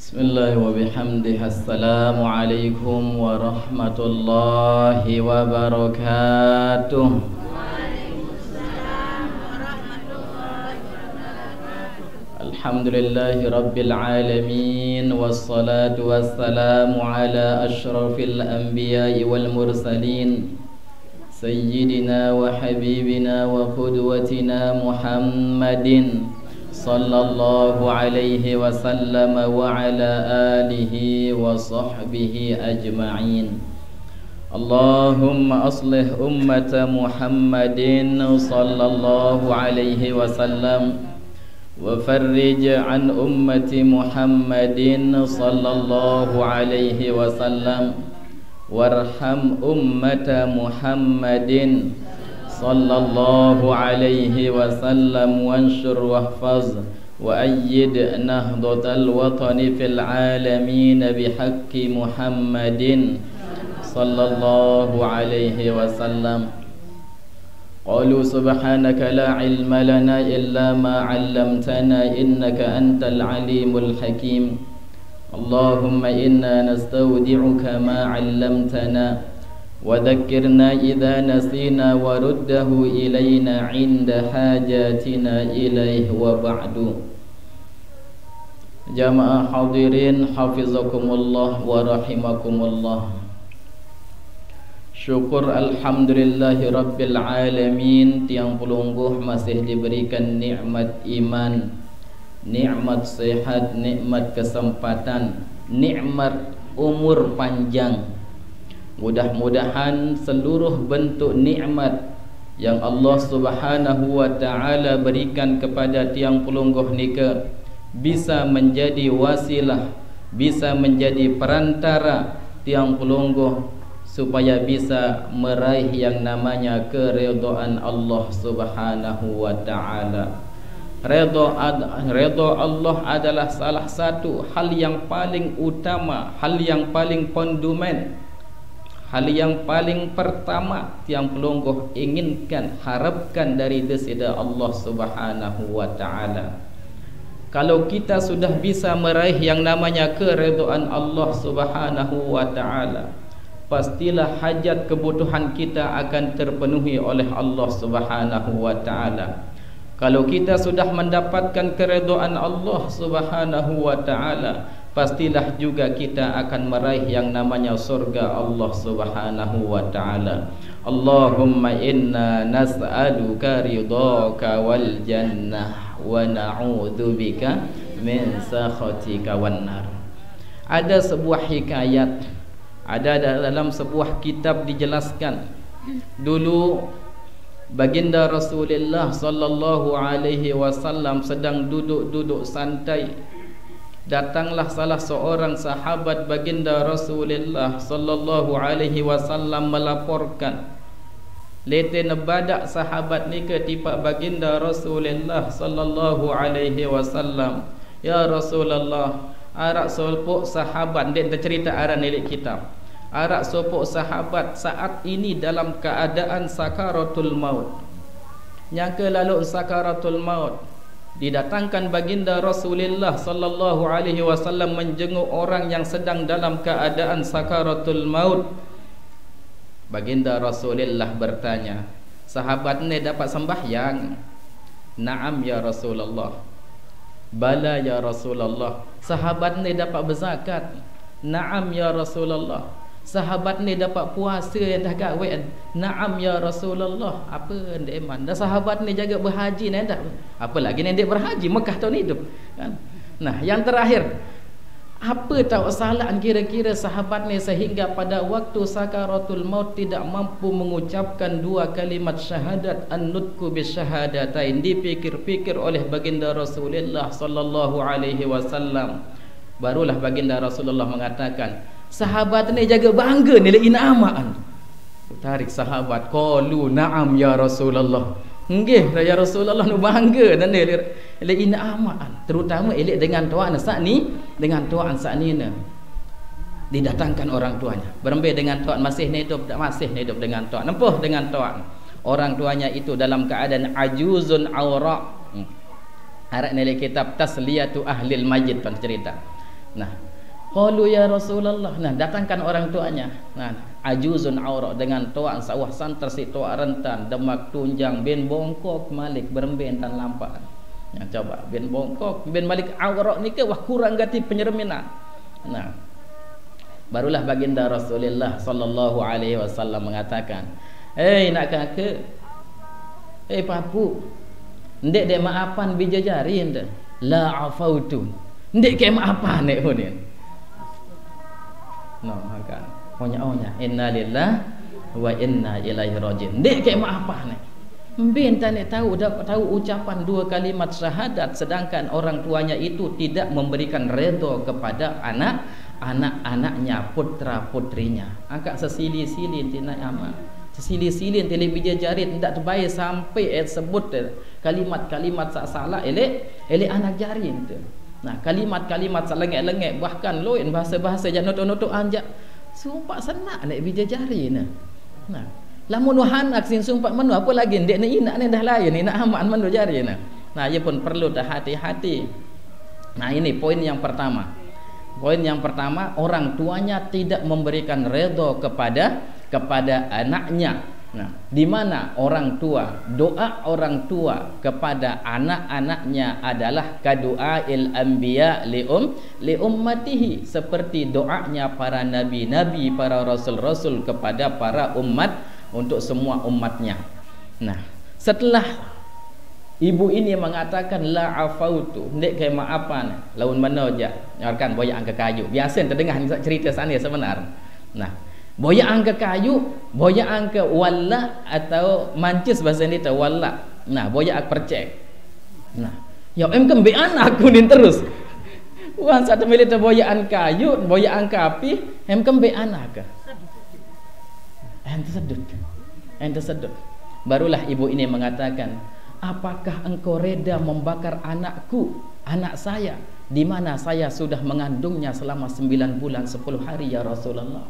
Bismillah wa bihamdihi. Assalamualaikum warahmatullahi wabarakatuh. Waalaikumsalam warahmatullahi wabarakatuh. Alhamdulillahi rabbil alamin, wassalatu wassalamu ala ashrafil anbiya'i wal mursalin, sayyidina wa habibina wa qudwatina Muhammadin sallallahu alaihi wasallam wa ala alihi wa sahbihi ajma'in. Allahumma aslih ummata Muhammadin sallallahu alaihi wasallam wa farrij an ummati Muhammadin sallallahu alaihi wasallam warham ummata Muhammadin sallallahu alaihi wasallam wanshur wahfaz wa ayyid nahdatal watani fil alamin bihaqqi Muhammadin sallallahu alaihi wasallam. Qalu subhanaka la ilma lana illa ma 'allamtana innaka antal alimul hakim. Allahumma inna nastawdi'uka ma 'allamtana وذكرنا إذا نسينا ورده إلينا عند حاجاتنا إليه وبعد. Jamaah hadirin hafizakumullah wa rahimakumullah. Syukur alhamdulillahi rabbil alamin, tiang pelungguh masih diberikan nikmat iman, nikmat sehat, nikmat kesempatan, nikmat umur panjang. Mudah-mudahan seluruh bentuk nikmat yang Allah Subhanahu wa taala berikan kepada tiang pelungguh nika bisa menjadi wasilah, bisa menjadi perantara tiang pelungguh supaya bisa meraih yang namanya keridhaan Allah Subhanahu wa taala. Redha Allah adalah salah satu hal yang paling utama, hal yang paling kondumen, hal yang paling pertama tiang pelungguh inginkan, harapkan dari desida Allah Subhanahu wa taala. Kalau kita sudah bisa meraih yang namanya keridhaan Allah Subhanahu wa taala, pastilah hajat kebutuhan kita akan terpenuhi oleh Allah Subhanahu wa taala. Kalau kita sudah mendapatkan keridhaan Allah Subhanahu wa taala, pastilah juga kita akan meraih yang namanya surga Allah Subhanahu wa taala. Allahumma inna nas'aluka ridhaka wal jannah wa na'udzubika min sakhatika wan nar. Ada sebuah hikayat, ada dalam sebuah kitab dijelaskan. Dulu baginda Rasulullah sallallahu alaihi wasallam sedang duduk-duduk santai. Datanglah salah seorang sahabat baginda Rasulullah sallallahu alaihi wasallam melaporkan, leten badak sahabat ni ke tipak baginda Rasulullah sallallahu alaihi wasallam. Ya Rasulullah, arak sopok sahabat dia cerita aran nelik kitab. Arak sopok sahabat saat ini dalam keadaan sakaratul maut. Nyaka lalu sakaratul maut, didatangkan baginda Rasulullah sallallahu alaihi wasallam menjenguk orang yang sedang dalam keadaan sakaratul maut. Baginda Rasulullah bertanya, sahabat ni dapat sembahyang? Naam ya Rasulullah. Bala ya Rasulullah. Sahabat ni dapat berzakat? Naam ya Rasulullah. Sahabat ni dapat puasa yang dah gawe? Naam ya Rasulullah. Apa ndak iman? Dah sahabat ni jaga berhaji ni dah. Apa lagi ni dia berhaji Mekah tahun hidup kan? Nah, yang terakhir, apa tahu kesalahan kira-kira sahabat ni sehingga pada waktu sakaratul maut tidak mampu mengucapkan dua kalimat syahadat, an-nutqu bisyahadatain, dipikir-pikir oleh baginda Rasulullah sallallahu alaihi wasallam. Barulah baginda Rasulullah mengatakan, sahabat ni jaga bangga nilai inamaan. Tarik sahabat, qalu na'am ya Rasulullah. Nggih ya Rasulullah, nu bangga dan nilai inamaan, terutama elok dengan tuan saat ni, dengan tuan saat ni ne. Didatangkan orang tuanya, berembih dengan tuan masih hidup, tak masih hidup dengan tuan, nempuh dengan tuan. Orang tuanya itu dalam keadaan ajuzun awra. Arak nilai kitab Tasliyatu Ahlil Majid tuan cerita. Nah, qalu ya Rasulullah. Nah, datangkan orang tuanya. Nah, ajuzun aura dengan tuan sawah santer si tua rentan, demak tunjang bin bongkok malik beremben dan lampaan. Ya, coba bin bongkok bin malik aura ni ke wah kurang gati penyerminan. Nah, barulah baginda Rasulullah sallallahu alaihi wasallam mengatakan, nak kakak, papu, ndek dek maapan bijajari ente, la afautu, ndek ke maapan nek hunin. No, makan. Onya inna lillahi wa inna ilaihi rajiun. Ndek ke maapan nek. Mbin tak tahu ucapan dua kalimat syahadat, sedangkan orang tuanya itu tidak memberikan redha kepada anak-anaknya, putra-putrinya. Angkat sesili-sili tina amat. Sesili-sili tele bijajari tidak terbaik sampai sebut kalimat-kalimat salah elek anak jari itu. Nah, kalimat-kalimat selengek-lengek bahkan loin bahasa-bahasa jangan notok-notok anjak. Sumpah senak nek bijajari nah. Lamun wahanak sin sumpah menu apa lagi ndek ni inak ni dah lain ni nak aman menu jari nah. Nah, ia pun perlu dah hati-hati. Nah, ini poin yang pertama. Poin yang pertama, orang tuanya tidak memberikan redha kepada anaknya. Nah, di mana orang tua, doa orang tua kepada anak-anaknya adalah kadu'ail anbiya li ummatihi, seperti doanya para nabi-nabi, para rasul-rasul kepada para umat, untuk semua umatnya. Nah, setelah ibu ini mengatakan la afautu, ndek ke maafan, laun mana je nyorkan boya angka kayu. Biasa terdengar cerita sana sebenar. Nah, boya angka kayu, boya angka walla atau mancis bahasa ini walla. Nah, boya ak percek. Nah, ya kembe anak aku ni terus. Wan satu militer boya an kayu, boya angka api, kembe anak. Ente sedut. Barulah ibu ini mengatakan, apakah engkau reda membakar anakku, anak saya, di mana saya sudah mengandungnya selama 9 bulan 10 hari ya Rasulullah.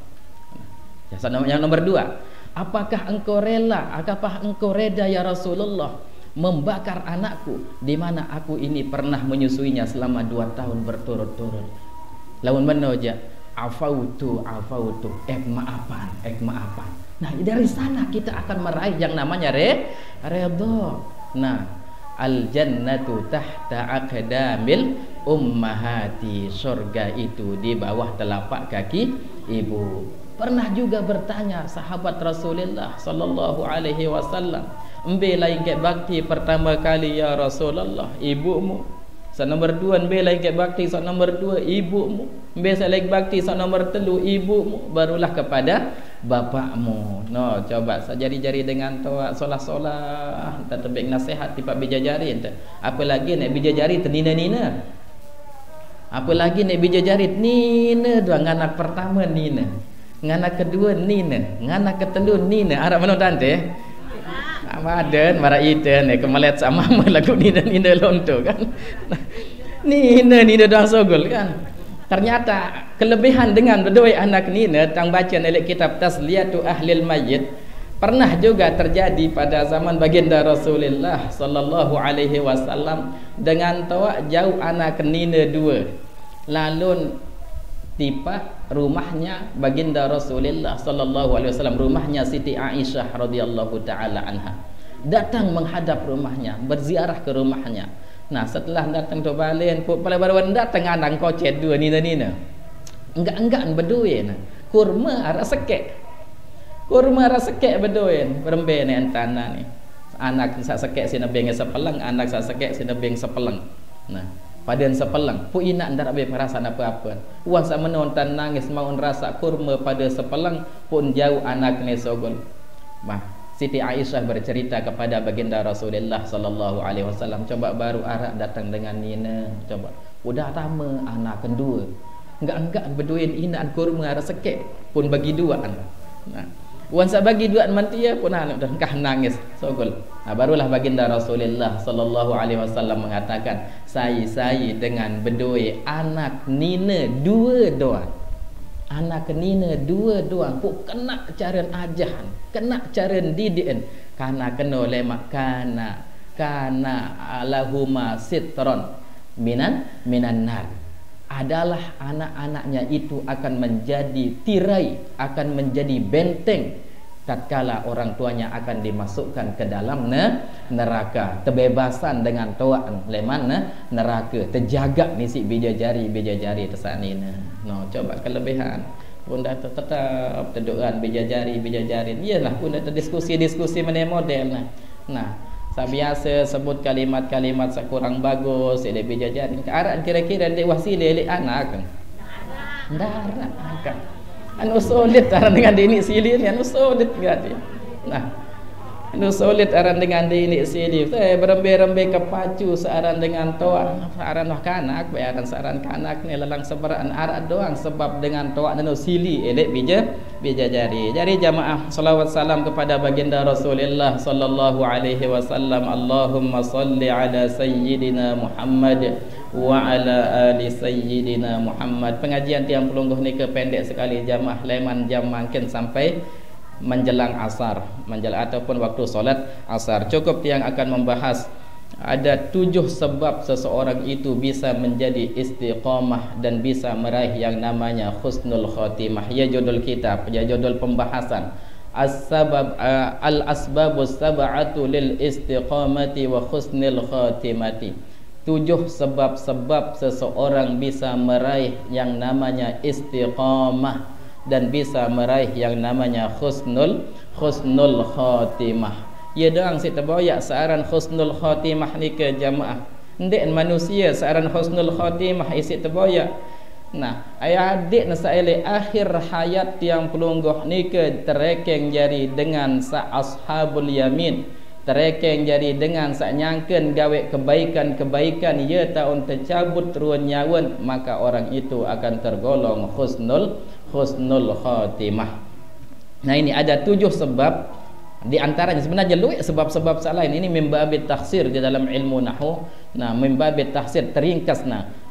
Yang nomor 2, apakah engkau reda ya Rasulullah membakar anakku, di mana aku ini pernah menyusuinya selama 2 tahun berturut-turut. Lawan menoja afautu maafan. Nah, dari sana kita akan meraih yang namanya redha. Nah, al jannatu tahta aqdamil ummahati, surga itu di bawah telapak kaki ibu. Pernah juga bertanya sahabat Rasulullah sallallahu alaihi wasallam, embe lain ke bakti pertama kali ya Rasulullah, ibumu. Nombor 2 embe lain ke bakti nombor 2 ibumu. Embe lain bakti nombor 3 ibumu, barulah kepada bapakmu. No, coba jari-jari dengan toa solah-solah, tak tebik nasihat tipak bijajari ente. Apalagi nek bijajari tenina-nina. Apalagi nek bijajari nina doang, anak pertama nina, anak kedua nina, anak ketelu nina. Arab mana tante? Amaden mara iten kemalet sama lagu nina lonto kan. Nina doang sogol kan. Ternyata kelebihan dengan berdua anak nina tang baca dalam kitab Tasliyatu Ahlil Mayyit pernah juga terjadi pada zaman baginda Rasulullah sallallahu alaihi wasallam, dengan tawa jauh anak nina 2. Lalu tiba rumahnya baginda Rasulullah sallallahu alaihi wasallam, rumahnya Siti Aisyah radhiyallahu taala anha. Datang menghadap rumahnya, berziarah ke rumahnya. Nah, setelah datang tu balen, pada datang anak kocet 2 nina. Enggak berduin. Kurma ara sekek berduin, berembene antana ni. Anak sak sekek sina beng sepelang, anak sak sekek sina beng sepelang. Nah, padan sepelang, pu inak ndak be perasaan apa-apa. Uang sak menonton nangis mau rasa kurma pada sepelang pun jauh anak ni sogol. Mah Siti Aisyah bercerita kepada baginda Rasulullah sallallahu alaihi wasallam, coba baru arak datang dengan nina, coba udah tama anak kedua. Enggak berduin inak kurma ara sekek pun bagi 2 anak. Nah, wan sa bagi 2 mantia pun anak dah kah nangis sogol. Nah, barulah baginda Rasulullah sallallahu alaihi wasallam mengatakan, saya dengan berdua anak nina 2 doang. Anak nina 2 doang pun kena caran ajahan, kena caran didikan, karena kena lemak kana alahuma sitron minan nar. adalah anak-anaknya itu akan menjadi tirai, akan menjadi benteng tatkala orang tuanya akan dimasukkan ke dalam neraka. Terbebasan dengan toan leman neraka, terjaga nisi bija jari tersani no. Coba kelebihan pun dah tetap tedukan bija jari iyalah pun dah diskusi mana model nah biasa sebut kalimat-kalimat sekurang bagus ele bija jari arah kira-kira dek wasile ele anak darah kan anu solid aran dengan ini silin anu solid gadi nah anu solid aran dengan ini silin berembe-rembe kepacu searan dengan toa aran wah kanak bayaran searan kanak ni lelang seberaan arat doang sebab dengan toa anu sili elek bija jari jamaah salawat salam kepada baginda Rasulullah sallallahu alaihi wasallam. Allahumma salli ala sayyidina Muhammad wa ala ali sayyidina Muhammad. Pengajian tiang pelungguh ni pendek sekali jamaah, leman jam makin sampai menjelang asar, ataupun waktu solat asar. Cukup tiang akan membahas ada 7 sebab seseorang itu bisa menjadi istiqamah dan bisa meraih yang namanya husnul khotimah. Ya judul kitab, ya judul pembahasan al-asbabus sab'atu lil istiqamati wa husnil khotimati. 7 sebab-sebab seseorang bisa meraih yang namanya istiqamah dan bisa meraih yang namanya husnul khotimah. Ya doang si terboyak searan husnul khotimah ni ke jamaah. Ndek manusia searan husnul khotimah isi terboyak. Nah, ayah adik nasaile akhir hayat yang pelungguh ni ke terekeng jari dengan sa ashabul yamin. Terekeng jadi dengan sak nyangken gawe kebaikan ia taun tercabut ruan nyawan, maka orang itu akan tergolong husnul khotimah. Nah ini ada 7 sebab, di antaranya sebenarnya luwih sebab-sebab lain. Ini mimbabit takhsir di dalam ilmu nahwu. Nah mimbabit takhsir teringkas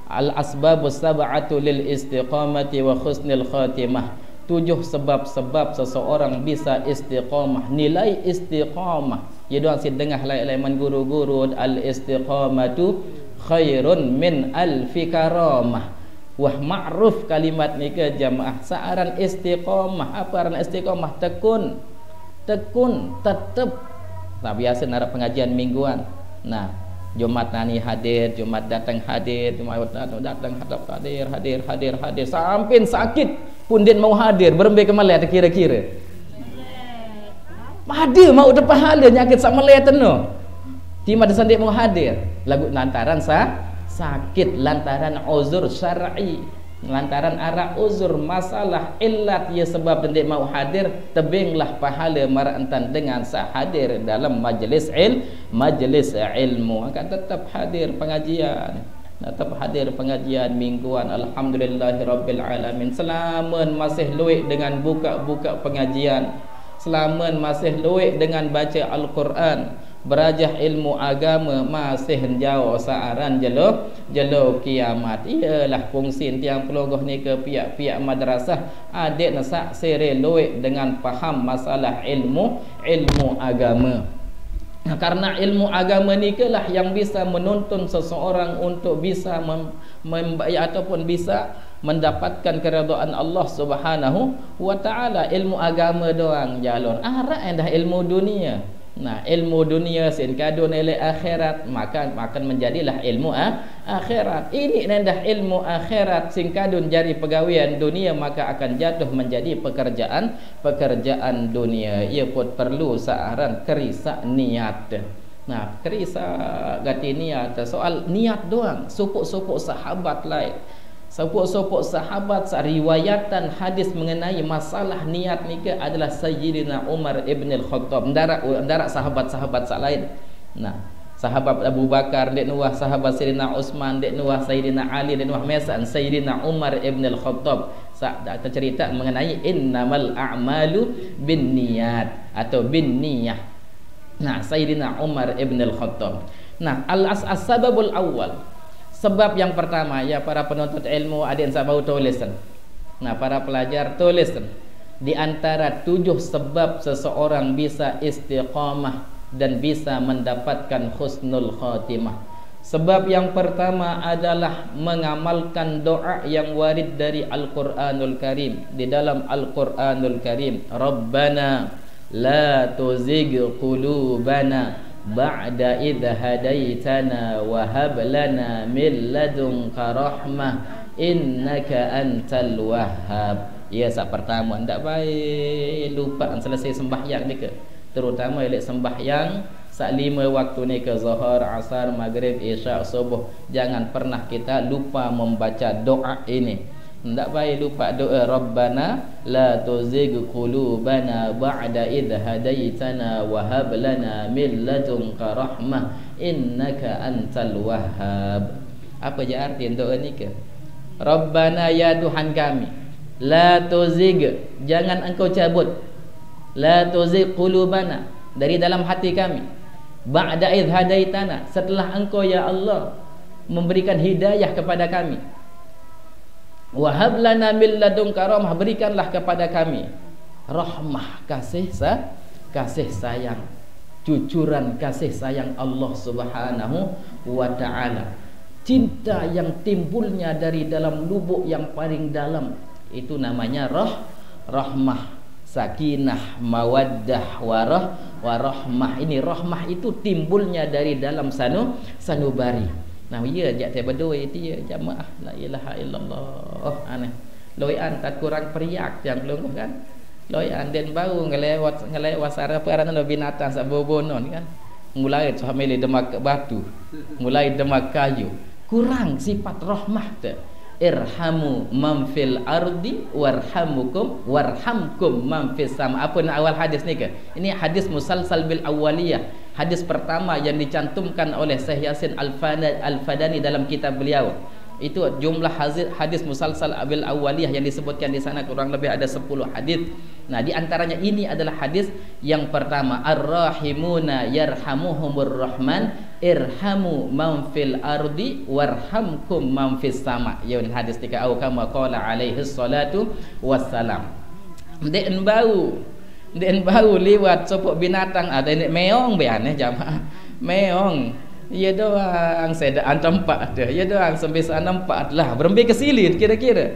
al asbabus sab'atu lil istiqamati wa husnil khotimah. 7 sebab-sebab seseorang bisa istiqamah. Nilai istiqamah ya doang si dengah lai-lai guru-guru al istiqamatu khairun min alfi karamah. Wah ma'ruf kalimat ni ke jamaah searan istiqamah. Apa aran istiqamah? Tekun tetap. Nah biasa narap pengajian mingguan. Nah Jumat nani hadir, Jumat datang hadir, Jumat datang hadir sampai sakit pun dia mau hadir berembe ke malai kira-kira. Hadir mau depan hadir nyakit sak malai teno. Tima desan dia mau hadir. Lagu lantaran sakit, lantaran uzur syar'i, lantaran arah uzur masalah illat ya sebab dia mau hadir, tebinglah pahala marantan dengan hadir dalam majlis ilmu. Akan tetap hadir pengajian, tetap hadir pengajian mingguan. Alhamdulillahirabbil alamin. Selamun masih luik dengan buka pengajian, selamun masih luik dengan baca Al-Quran, berajah ilmu agama, masih jauh searan jelo kiamat. Ialah fungsi tiang pelungguh ni ke pihak madrasah adik nasak sere luik dengan faham masalah ilmu agama. Nah, karena ilmu agama ni ke lah yang bisa menuntun seseorang untuk bisa ataupun bisa mendapatkan keridhaan Allah Subhanahu wa taala. Ilmu agama doang jalur arah endah ilmu dunia. Nah ilmu dunia sin kadun nilai akhirat, maka akan menjadilah ilmu akhirat. Ini nendah ilmu akhirat sin kadun jari pegawaian dunia, maka akan jatuh menjadi pekerjaan dunia. Ia pun perlu searan kerisa niat. Nah kerisa gati niat, soal niat doang. Supuk-supuk sahabat lain, supuk-supuk sahabat riwayatan hadis mengenai masalah niat ni ke adalah Sayyidina Umar ibn al-Khattab. Ndarak sahabat-sahabat lain. Nah, sahabat Abu Bakar dek nuah, sahabat Sayyidina Utsman dek nuah, Sayyidina Ali dek nuah, mesan Sayyidina Umar ibn al-Khattab. Ada cerita mengenai innamal a'malu binniyat atau binniyah. Nah, Sayyidina Umar ibn al-Khattab. Nah, as-sababul awal. Sebab yang pertama, ya para penuntut ilmu, adik saya mau tulisan. Nah, para pelajar tulisan. Di antara 7 sebab seseorang bisa istiqamah dan bisa mendapatkan husnul khotimah. Sebab yang pertama adalah mengamalkan doa yang warid dari Al-Quranul Karim. Di dalam Al-Quranul Karim, Rabbana la tuzigh qulubana ba'da idh hadaitana wa hab lana min ladunka rahmah innaka antal wahhab. Ya, sak pertama ndak baik lupa selesai sembahyang ni ke. Terutama elok sembahyang sak 5 waktu ni ke, Zuhur, Asar, Maghrib, Isya, Subuh. Jangan pernah kita lupa membaca doa ini. Ndak baik lupa doa Rabbana la tuzigh qulubana ba'da idh hadaitana wa hab lana min ladunka rahmah innaka antal wahhab. Apa je arti doa ni ke? Rabbana, ya Tuhan kami, la tuzigh, jangan engkau cabut, la tuzigh qulubana, dari dalam hati kami, ba'da idh hadaitana, setelah engkau ya Allah memberikan hidayah kepada kami, wa hab lana min ladunka rahmah, berikanlah kepada kami rahmah, kasih sayang, cucuran kasih sayang Allah Subhanahu wa ta'ala. Cinta yang timbulnya dari dalam lubuk yang paling dalam, itu namanya rahmah, sakinah, mawaddah, warahmah. Ini rahmah itu timbulnya dari dalam sanubari. Nah, ya jak te berdua itu ya jamaah la ilaha illallah. Aneh. Loian tak kurang periak yang belum kan. Loian den bau ngelewat sara perana binatang sak bobonon kan. Mulai hamil demak batu, mulai demak kayu. Kurang sifat rahmah tu. Irhamu man fil ardi warhamkum man fis sama. Apa nak awal hadis ni ke? Ini hadis musalsal bil awaliyah. Hadis pertama yang dicantumkan oleh Syekh Yasin Al-Fadani dalam kitab beliau. Itu jumlah hadis musalsal bil awaliyah yang disebutkan di sana kurang lebih ada 10 hadis. Nah, di antaranya ini adalah hadis yang pertama, ar-rahimuna yarhamuhumur rahman irhamu man fil ardi warhamkum man fis sama. Ya, hadis tiga au kama qala alaihi salatu wassalam. Den bau lewat sopok binatang ada ni meong beane jamaah. Meong. Ya doang sedaan tempat dia. Ya doang sembisa nampak lah berembi kesilin kira-kira.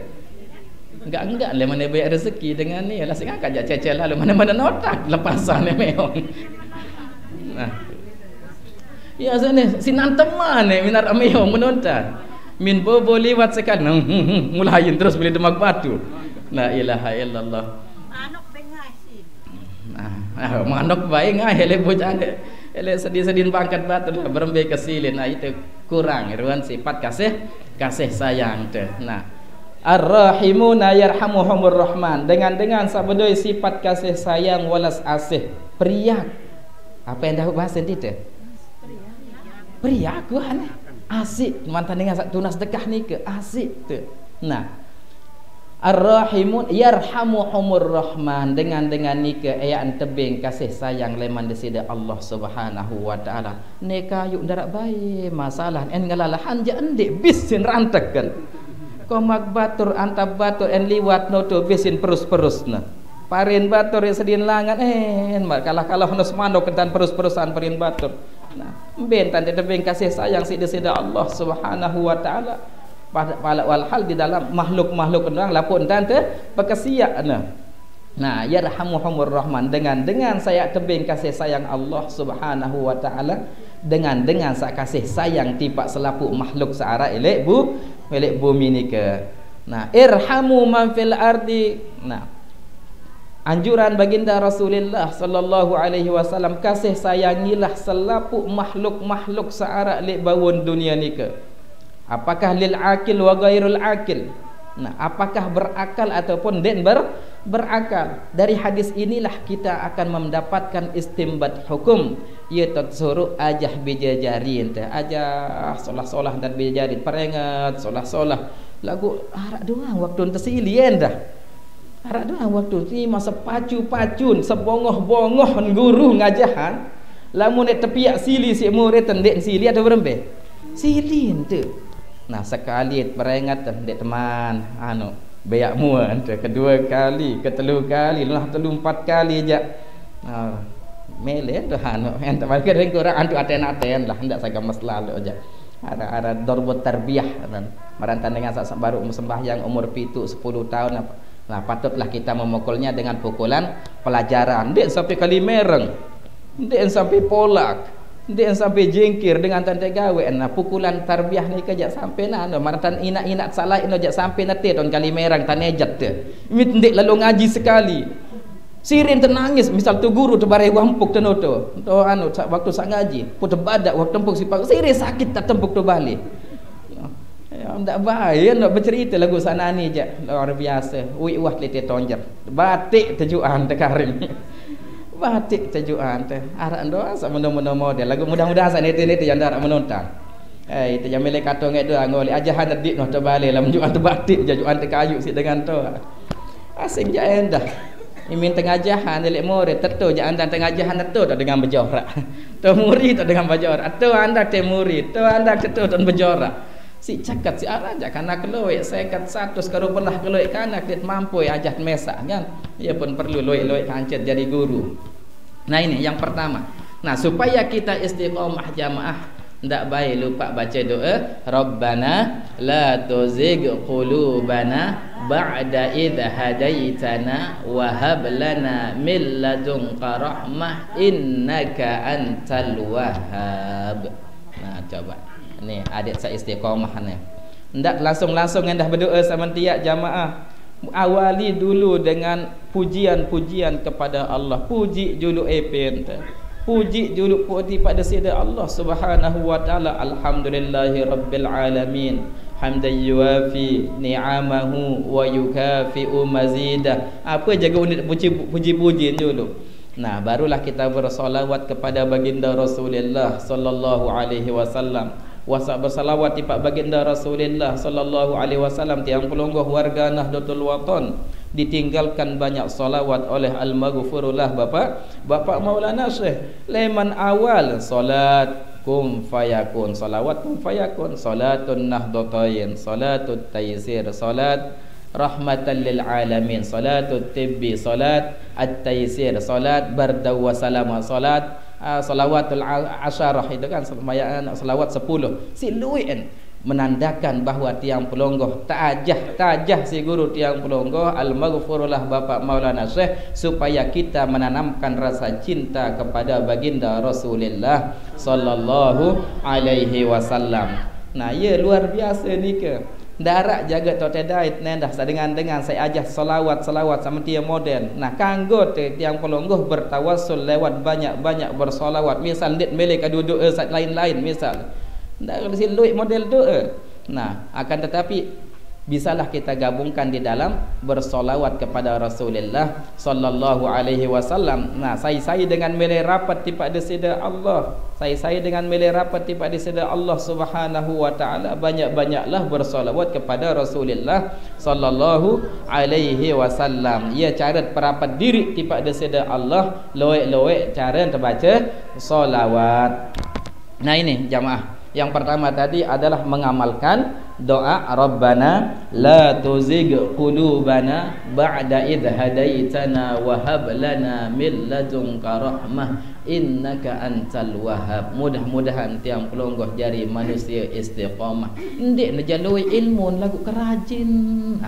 Enggak lah mana banyak rezeki dengan ni. Lah sekarang kajak cecel lalu mana-mana notak lepasan ni meong. Nah. Ya sana sinan teman ni minar meong menonton. Min bobo lewat sekarang mulain terus boleh demak batu. La ilaha illallah. Manok bengai sih. Manok baik ngai hele bocah ni. Hele sedih-sedih pangkat batu lah berembe kesilin. Nah itu kurang ruan sifat kasih sayang tu. Nah, ar-rahimuna yarhamuhumur rahman, dengan sabdoi sifat kasih sayang walas asih periak. Apa yang dah bahasa itu? Periak kan asik mantan dengan sak tunas dekah ni ke asik tu. Nah, ar-rahimun yarhamuhumur rahman, dengan ni ke ayat tebing kasih sayang leman desida Allah Subhanahu wa taala. Neka yuk darak baik masalah en ngalalahan je endik bisin rantekan. Komak batur antab batur en liwat noto bisin perus-perusna. Parin batur sedin langan kalah nos manok kentan perus-perusan parin batur. Nah, bentan tebing kasih sayang si desida Allah Subhanahu wa taala. Walhal di dalam makhluk-makhluk orang lapun dan perkesiak nah yarhamuhumur rahman, dengan saya tebing kasih sayang Allah Subhanahu wa taala, dengan sak kasih sayang tipak selapu makhluk seara elek bumi ni ke. Nah, irhamu man fil ardi. Nah, anjuran baginda Rasulullah sallallahu alaihi wasallam, kasih sayangilah selapu makhluk-makhluk seara elek bawon dunia ni ke. Apakah lil akil wa ghairul akil? Nah, apakah berakal ataupun den berakal? Dari hadis inilah kita akan mendapatkan istimbat hukum. Ia tersuruh ajah bijajari ente. Ajah solah-solah dan bijajari. Peringat solah-solah. Lagu arak doang waktu tersilien dah. Arak doang waktu ni masa pacu-pacun sebongoh-bongoh guru ngajahan. Lamun nek tepiak sili si murid tendek sili ada berembe. Silin tu. Nah, sekali peringat dek teman beyak muan tu, kedua kali, ketelu kali, lah telu 4 kali je. Mele tu entak balik kurang antu aten lah hendak saya masalah lu aja. Ada darbut tarbiyah kan. Marantan dengan sak baru sembahyang umur 7 10 tahun apa. Nah, patutlah kita memukulnya dengan pukulan pelajaran. Ndik sampai kali mereng. Ndik sampai polak. Ndik sampai jengkir dengan tanda gawe. Nah, pukulan tarbiyah ni kejak sampai nah. Marantan inak-inak salah ino jak sampai nanti ton kali mereng tanejat tu. Ndik lalu ngaji sekali. Sirin ternangis misal tu guru tu barai wampuk teno tu. Tu anu waktu sak ngaji, pu tebadak waktu tempuk sipak. Sirin sakit tak tempuk tu balik. Ya ndak baik nak bercerita lagu sana ni je. Luar biasa. Ui wah lete tonjer. Batik tujuan tekaring. Batik tujuan teh. Arak doa sak meno-meno model lagu mudah-mudahan sak nete-nete yang darak menonton. Tu yang milih kato ngai doa ngoli ajahan dik noh terbalik lah menjuan tu batik jajuan te kayu si dengan tu. Asing je endah. Imin tengajahan delik murid tentu je anda tengajahan tentu tak dengan berjorak. Tu murid tak dengan berjorak. Tu anda te murid, tu anda tentu tak berjorak. Si cakat si arah jak kanak loik sekat 100 karo belah loik kanak dia mampu ajat mesak kan. Ia pun perlu loik-loik kancet jadi guru. Nah ini yang pertama. Nah supaya kita istiqomah jamaah ndak baik lupa baca doa Rabbana la tuzigh qulubana ba'da idh hadaitana wa hab lana min ladunka rahmah innaka antal wahhab. Nah coba ni adik saya istiqomah ni. Ndak langsung-langsung hendak berdoa sama tiap jamaah. Awali dulu dengan pujian-pujian kepada Allah. Puji dulu epin. Puji dulu puji pada sida Allah Subhanahu wa taala. Alhamdulillahi rabbil alamin. Hamdan yuwafi ni'amahu wa yukafi'u mazidah. Apa jaga unit puji-puji dulu. Nah, barulah kita bersolawat kepada baginda Rasulullah sallallahu alaihi wasallam. Bersalawat tiap baginda Rasulullah sallallahu alaihi wasallam tiang pelungguh warga Nahdlatul Watan. Ditinggalkan banyak salawat oleh al-maghfurullah Bapak Maulana Syekh. Leman awal salat kum fayakun, salawat kum fayakun, salatun nahdlatain, salatut taysir, salat rahmatan lil alamin, salatut tibbi, salat at-taysir, salat barda wa salama, salat salawatul asyarah itu kan sembahyang salawat 10. Si luin menandakan bahawa tiang pelonggoh tajah si guru tiang pelonggoh al-maghfurullah Bapak Maulana Syekh supaya kita menanamkan rasa cinta kepada baginda Rasulullah sallallahu alaihi wasallam. Nah, ya luar biasa ni ke. Darak jaga totedait nendah dengan saya ajak selawat sama dia modern. Nah, kanggo tiang pelonggoh bertawassul lewat banyak bersolawat. Misal ndik melek doa lain-lain misal. Ndak si luit model doa. Nah, akan tetapi bisalah kita gabungkan di dalam bersolawat kepada Rasulullah sallallahu alaihi wasallam. Nah, saya dengan milih rapat pada sida Allah. Saya dengan milih rapat pada sida Allah Subhanahu wa taala. Banyak-banyaklah bersolawat kepada Rasulullah sallallahu alaihi wasallam. Ia cara perapat diri pada sida Allah, loek-loek cara terbaca solawat. Nah, ini jamaah. Yang pertama tadi adalah mengamalkan doa Rabbana la tuzigh qulubana ba'da idh hadaitana wa hab lana min ladunka rahmah innaka antal wahhab. Mudah-mudahan tiang pelonggoh jari manusia istiqamah. Ndik najalui ilmu lagu kerajin.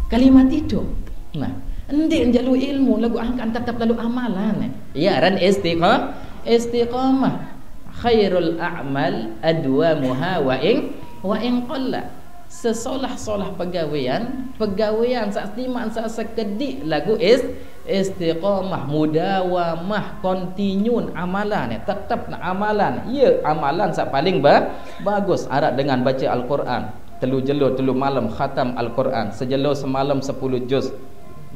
Kalimat itu. Nah, ndik najalui ilmu lagu angkat tetap lalu amalan. Ya ran istiqamah. Khairul a'mal adwamuha wa in qalla. Sesolah-solah pegawaian sak timan sak sekedik lagu istiqamah, mudawamah, continue amalan tetap nak amalan. Ya amalan sak paling bagus arak dengan baca Al-Quran. Telu malam khatam Al-Quran. Sejelo semalam 10 juz.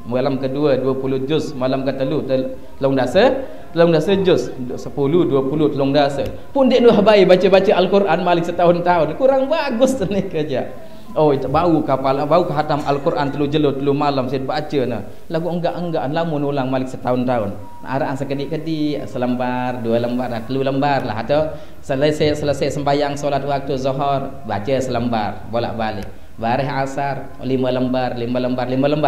Malam kedua 20 juz, malam ketelu telung dasa juz 10 20 telung dasa. Pun dia noh baik baca Al-Quran malik setahun-tahun. Kurang bagus ni kerja. Oh, bau ke hatam Al-Quran telu malam saya baca nah. Lagu enggak lamun ulang malik setahun-tahun. Araan sekedik-kedik selembar, 2 lembar, 3 lembar lah atau selesai sembahyang solat waktu Zuhur baca selembar bolak-balik. Barih asar 5 lembar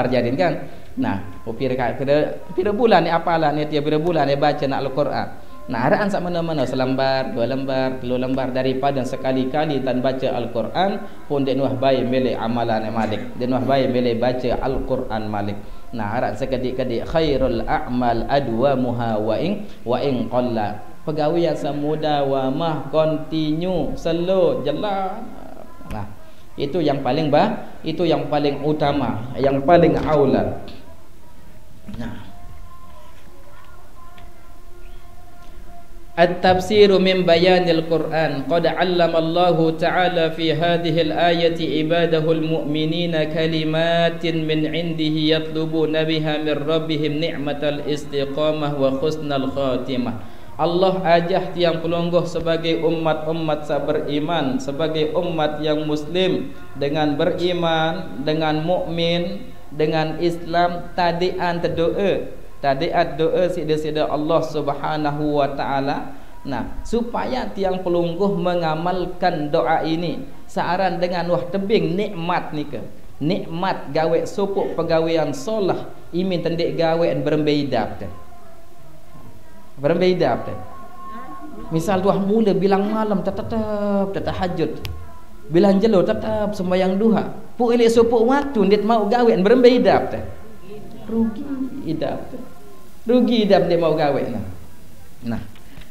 jadi kan. Nah, pira bulan ni apalah ni tiap pira bulan ni baca nak Al-Quran. Nah, araan sak mana-mana selembar, 2 lembar, 3 lembar daripada sekali-kali tan baca Al-Quran pun dek nuah baik milih amalan Malik. Dek nuah baik milih baca Al-Quran Malik. Nah, araan sekedik-kedik khairul a'mal adwamuha wa in qalla. Pegawai yang semudawamah, continue, slow, jalan. Nah, itu yang paling itu yang paling utama, yang paling aula. Nah, At-tafsiru min bayanil Qur'an. Qad 'allama Allahu ta'ala fi hadhihi al-ayati ibadahul mu'minina kalimatin min 'indihi yatlubuna biha min rabbihim ni'matal istiqamah wa husnal khatimah. Allah ajah tiang pelonggoh sebagai umat-umat beriman, sebagai umat yang muslim, dengan beriman, dengan mukmin, dengan Islam, tadian terdoa, tadiat doa sida-sida Allah Subhanahu wa taala. Nah, supaya tiang pelungguh mengamalkan doa ini searan dengan wah tebing nikmat nika. Nikmat gawe supuk pegawaian solah imin tendek gawean berembedap teh. Berembedap teh. Misal tuah mula bilang malam tetap tahajud. Bilang jelo tetap sembahyang duha. Pu elek supuk waktu ndet mau gawean berembedap teh. Rugi idap. Rugi idap dia mau gawe.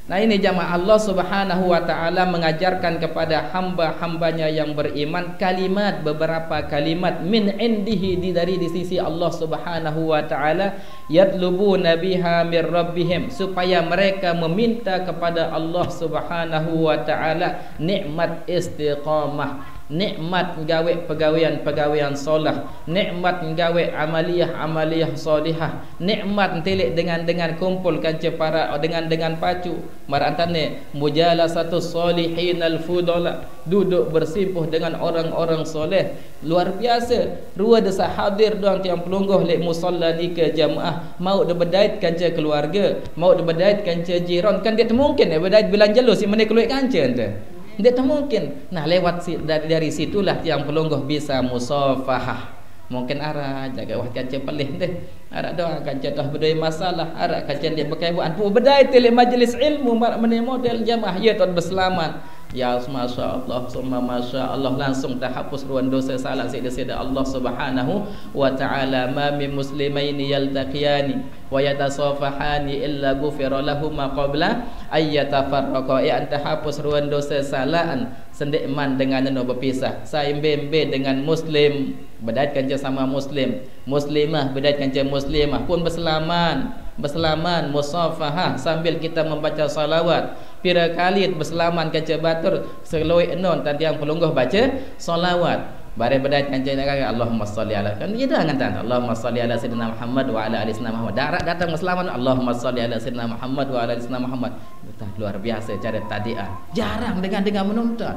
Nah ini jamaah, Allah Subhanahu wa taala mengajarkan kepada hamba-hambanya yang beriman kalimat, beberapa kalimat min indihi, dari di sisi Allah Subhanahu wa taala, yatlubuna biha mir rabbihim, supaya mereka meminta kepada Allah Subhanahu wa taala nikmat istiqamah, nikmat gawe pegawaian solah, nikmat gawe amaliyah solihah, nikmat telik dengan kumpulkan para dengan pacu marantane mujalasatu solihin al fudala, duduk bersimpuh dengan orang-orang soleh. Luar biasa rua desa hadir doang tiang pelungguh lek musalla ni ke jamaah, mau debedait kanca keluarga, mau debedait kanca jiran, kan dia mungkin bedait bilang jelo si mene keluar kanca ente. Dia tak mungkin. Nah, lewat dari situlah yang pelungguh bisa musafahah. Mungkin arah jaga wah kaca pelih deh. Arah doa kaca dah berdaya masalah. Arah kaca dia pakai buat pu bedai tele majlis ilmu mene model jamaah ya tuan berselamat. Ya masya Allah, summa masya Allah, langsung terhapus ruan dosa salah sida-sida Allah Subhanahu wa taala. Ma min muslimaini yaltaqiyani wa yatasafahani illa ghufira lahum ma qabla ay yatafarraqa. Ya terhapus ruan dosa salaan sendekman dengan anu berpisah. Saimbe dengan muslim bedaitkan je sama muslim, muslimah bedaitkan je muslimah pun berselaman musafahah sambil kita membaca salawat. Pira kali berselaman kaca batur seloi enon tadi yang pelungguh baca salawat. Bare bedait kancing nak Allahumma shalli ala, kan dia dah ngantan Allahumma shalli ala sayyidina Muhammad wa ala ali sayyidina Muhammad. Darat datang berselaman Allahumma shalli ala sayyidina Muhammad wa ala ali sayyidina Muhammad. Betah luar biasa cara tadian. Jarang dengan menonton.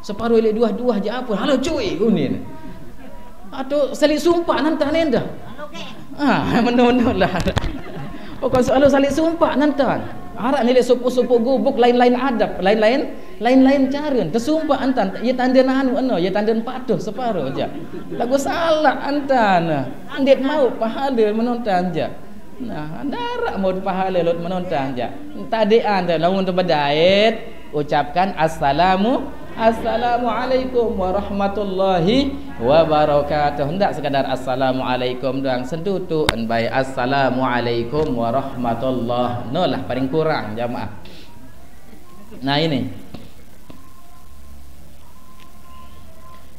Separuh ile dua je apa. Halo cuy kunin. Atau salik sumpah nantan endah. Menontonlah. Pokok soal salik sumpah nantan. Arak nilai supu-supu gubuk lain-lain adab, lain-lain cara. Tersumpah antan, ya tanda anu ya tanda patuh separuh aja. Lagu salah antan. Andet mau pahala menonton aja. Nah, darak mau pahala lot menonton aja. Tadi anda lamun bedait ucapkan Assalamualaikum warahmatullahi wabarakatuh. Hendak sekadar assalamualaikum doang, sentutu baik assalamualaikum warahmatullahi. Nolah paling kurang jamaah. Nah ini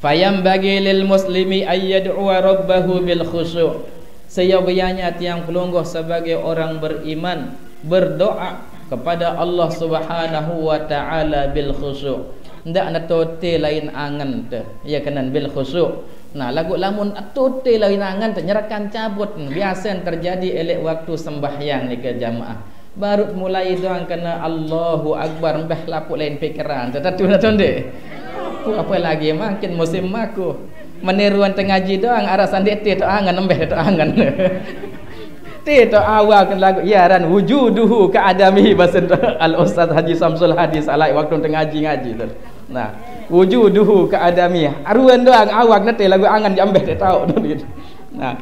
fayam bagi lil muslimi ayyad'u rabbahu bil khusyu'. Seyogyanya tiang pelungguh sebagai orang beriman berdoa kepada Allah Subhanahu wa taala bil khusyu'. Ndak na tote lain angan teh ya kanan bil khusyu'. Nah lagu lamun tote lain angan teh nyerakan cabut biasa terjadi elek waktu sembahyang ni ke jamaah baru mulai doang kena Allahu akbar mbah lapuk lain pikiran tetatu na tonde apa lagi makin musim maku meniruan tengaji doang arah sandik te to angan mbah to angan te to awal kan lagu yaran wujuduhu ka adami basen al ustaz Haji Samsul Hadis alai waktu tengaji-ngaji tu. Nah, wujuduhu ka adami. Aruan doang awak nete lagu angan jambeh tak tahu tu. Nah,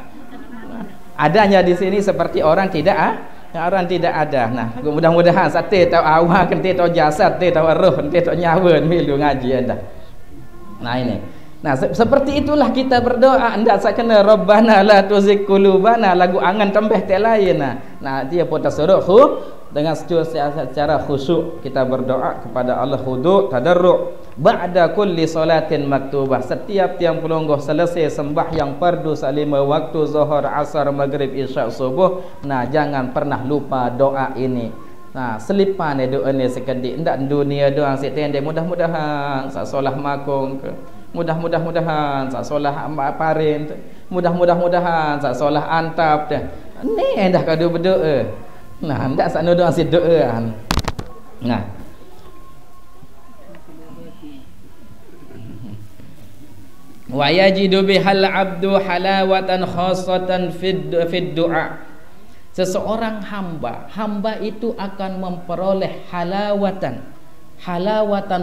adanya di sini seperti orang tidak Orang tidak ada. Nah, mudah-mudahan sate tahu awal, kente tahu jasad, kente tahu roh, kente tahu nyawa milu ngaji anda. Nah ini. Nah seperti itulah kita berdoa. Anda sakana Rabbana la tuzigh qulubana, lagu angan tambah tek lain. Nah dia pun tasarruf dengan secara khusyuk kita berdoa kepada Allah, khudu' tadarru' ba'da kulli salatin maktubah. Setiap tiang pelonggoh selesai sembahyang fardu salima waktu zuhur, asar, maghrib, isya, subuh. Nah jangan pernah lupa doa ini. Nah selipan doa ni sekedik ndak dunia doang setendek, mudah-mudahan sak solah makong ke, mudah-mudahan sak solah parin, mudah-mudahan sak solah antap dah. Ni dah kau berdoa. Nah ndak sak doang si doa. Nah wa yajidu bihal abdu halawatan khassatan fid du'a. Seseorang hamba itu akan memperoleh halawatan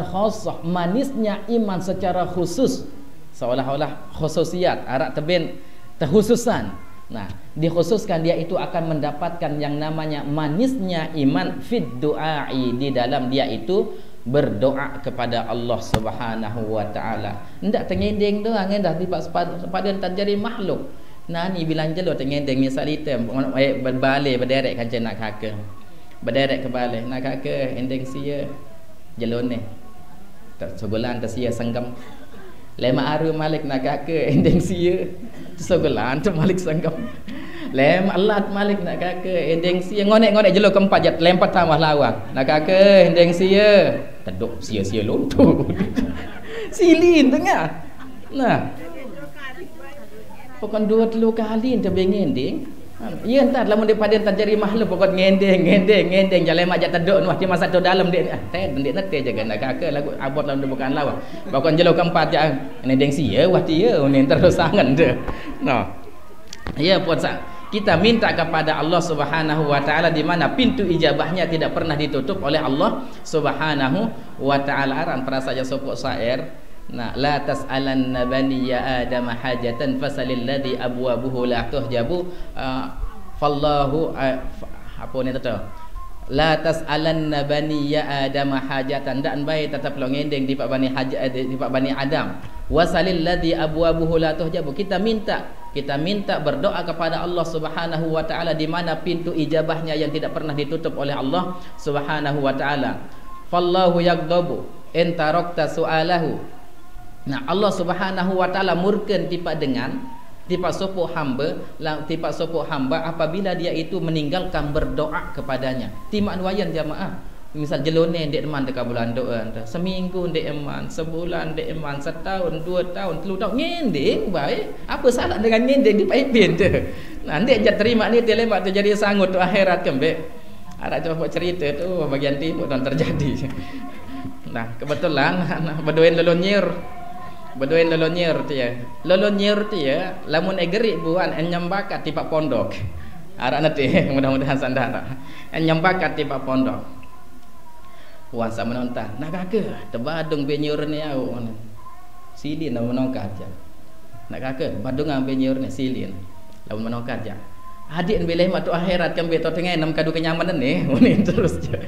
khassah, manisnya iman secara khusus, seolah-olah khususiat arak tebin terkhususan. Nah dikhususkan dia itu akan mendapatkan yang namanya manisnya iman fid du'ai, di dalam dia itu berdoa kepada Allah Subhanahu wa taala. Ndak tengendeng doang endah tiba sepadan terjadi makhluk. Nah ni bilang jelo tengendeng misal item berbalik berderek kancen nak kakak. Berderek ke balik nak kakak endeng sia jelo ni. Tak sebulan tak sia senggam. Lema aru malik nak kakak endeng sia sebulan tu malik senggam. Lem alat malik nak kakak endeng sia ngonek-ngonek jelo keempat jat lempar tambah lawang. Nak kakak endeng sia teduk sia-sia lontu. Silin tengah. Nah pokok 2-3 kali ente bengendeng. Ya entar lamun daripada terjadi makhluk pokok ngendeng jalan mak jat teduk nuah di masa tu dalam dia dek nete jaga nak kakak lagu abot lamun bukan lawa. Pokok jelo keempat ja ngendeng sia wah dia ni terus sangan dia. Noh. Ya puan kita minta kepada Allah Subhanahu wa taala di mana pintu ijabahnya tidak pernah ditutup oleh Allah Subhanahu wa taala. Aran perasa saja sopok syair. Nah, la tas'alanna bani ya adam hajatan fasalil ladzi abwabuhu la tuhjabu fallahu apa ni tu, la tas'alanna bani ya adam hajatan, dan baik tetap lo ngendeng di pak bani hajat di pak bani adam, wasalil ladzi abwabuhu la tuhjabu. Kita minta berdoa kepada Allah Subhanahu wa taala di mana pintu ijabahnya yang tidak pernah ditutup oleh Allah Subhanahu wa taala. Fallahu yaghdabu in tarakta su'alahu. Nah Allah Subhanahu wa taala murken tipak sopok hamba apabila dia itu meninggalkan berdoa kepadanya. Timak wayan jamaah. Misal jelone ndek eman dekat bulan doa anta. Seminggu ndek eman, sebulan ndek eman, setahun, 2 tahun, 3 tahun ngendeng baik. Apa salah dengan ngendeng di paipin tu? Nah ndek jat terima ni telemak tu jadi sangut tu akhirat kembek. Ada coba cerita tu bagian timur dan terjadi. Nah kebetulan berdoain lolonyer tu ya. Lolonyer tu ya, lamun egerik buan enyam bakat di pak pondok. Arak nanti mudah-mudahan sandara. Enyam bakat di pak pondok. Puan sama menonton. Nak kakak tebadung benyur ni au. Silin lamun menongkat aja. Nak kakak badung benyur ni silin. Lamun menongkat aja. Adik beleh matu akhirat kan beto tengah 6 kadu kenyamanan ni. Ni terus je.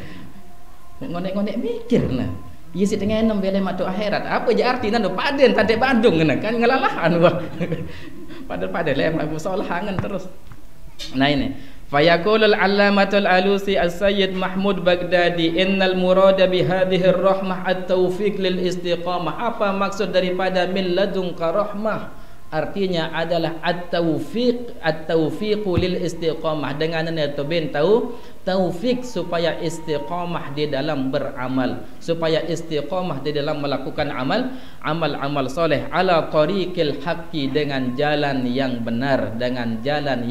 Ngonek-ngonek mikir nah. Ia si tengah 6 belai matu akhirat. Apa je arti nando paden tante Bandung kan ngelalahan wah. Padahal lem lagu solahangan terus. Nah ini. Fayaqulul allamatul alusi as-sayyid Mahmud Baghdadi innal murada bi hadhihi ar-rahmah at-taufiq lil istiqamah. Apa maksud daripada min ladunka rahmah? Artinya adalah at-taufiqu lil istiqamah. Dengan itu bin taufik supaya istiqamah di dalam beramal, supaya istiqamah di dalam melakukan amal soleh ala tariqil haqqi, dengan jalan yang benar, dengan jalan